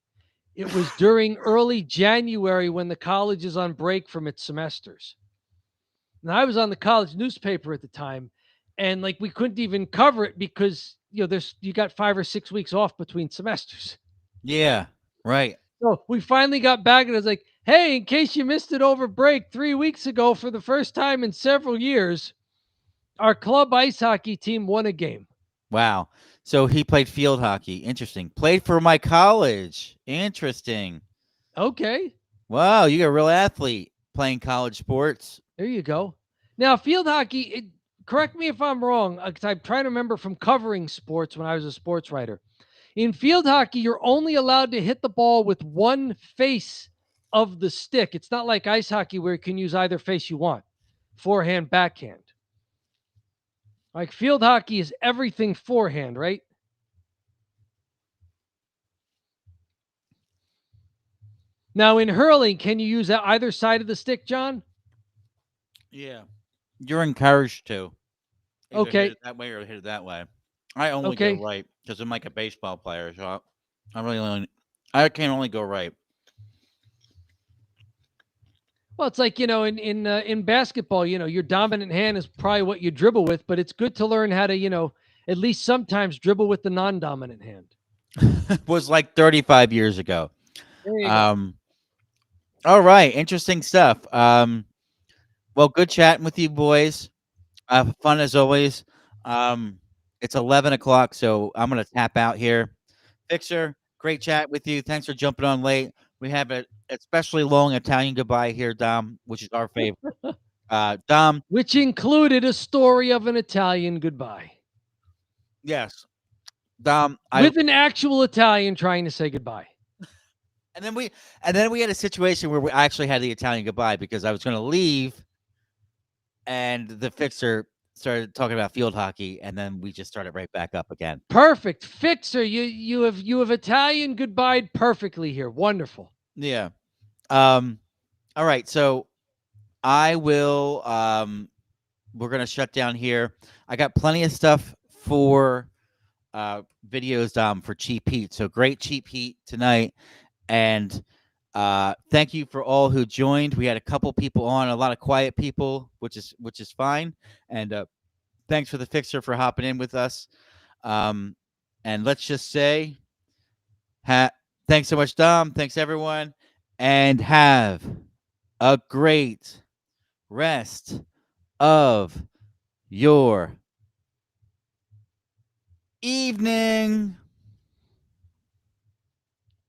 it was during early January when the college is on break from its semesters. Now I was on the college newspaper at the time, and like we couldn't even cover it because you got 5 or 6 weeks off between semesters. Yeah, right. So we finally got back, and I was like, "Hey, in case you missed it over break, 3 weeks ago, for the first time in several years, our club ice hockey team won a game." Wow. So he played field hockey. Interesting. Played for my college. Interesting. Okay, Wow, you got a real athlete playing college sports. there you go. Now, field hockey. Correct me if I'm wrong, because I'm trying to remember from covering sports when I was a sports writer. In field hockey, you're only allowed to hit the ball with one face of the stick. It's not like ice hockey where you can use either face you want, forehand, backhand. Like field hockey is everything forehand, right? Now in hurling, can you use either side of the stick, John? Yeah. You're encouraged to either hit Okay. it that way or hit it that way. I only go Okay. right because I'm like a baseball player, so I can only go right. Well, it's like in basketball, your dominant hand is probably what you dribble with, but it's good to learn how to at least sometimes dribble with the non-dominant hand. Was like 35 years ago. There you go. All right, interesting stuff. Well, good chatting with you boys. Fun as always. It's 11 o'clock, so I'm gonna tap out here. Fixer, great chat with you. Thanks for jumping on late. We have a especially long Italian goodbye here, Dom, which is our favorite. Dom, Which included a story of an Italian goodbye yes, Dom. with an actual Italian trying to say goodbye. And then we had a situation where we actually had the Italian goodbye because I was going to leave, and the fixer started talking about field hockey, and then we just started right back up again. Perfect. Fixer, you have Italian goodbye perfectly here. Wonderful. Yeah. All right. So I will. We're gonna shut down here. I got plenty of stuff for videos, Dom, for Cheap Heat. So great Cheap Heat tonight. And thank you for all who joined. We had a couple people on, a lot of quiet people, which is fine. And thanks for the fixer for hopping in with us. And let's just say, thanks so much, Dom. Thanks everyone, and have a great rest of your evening.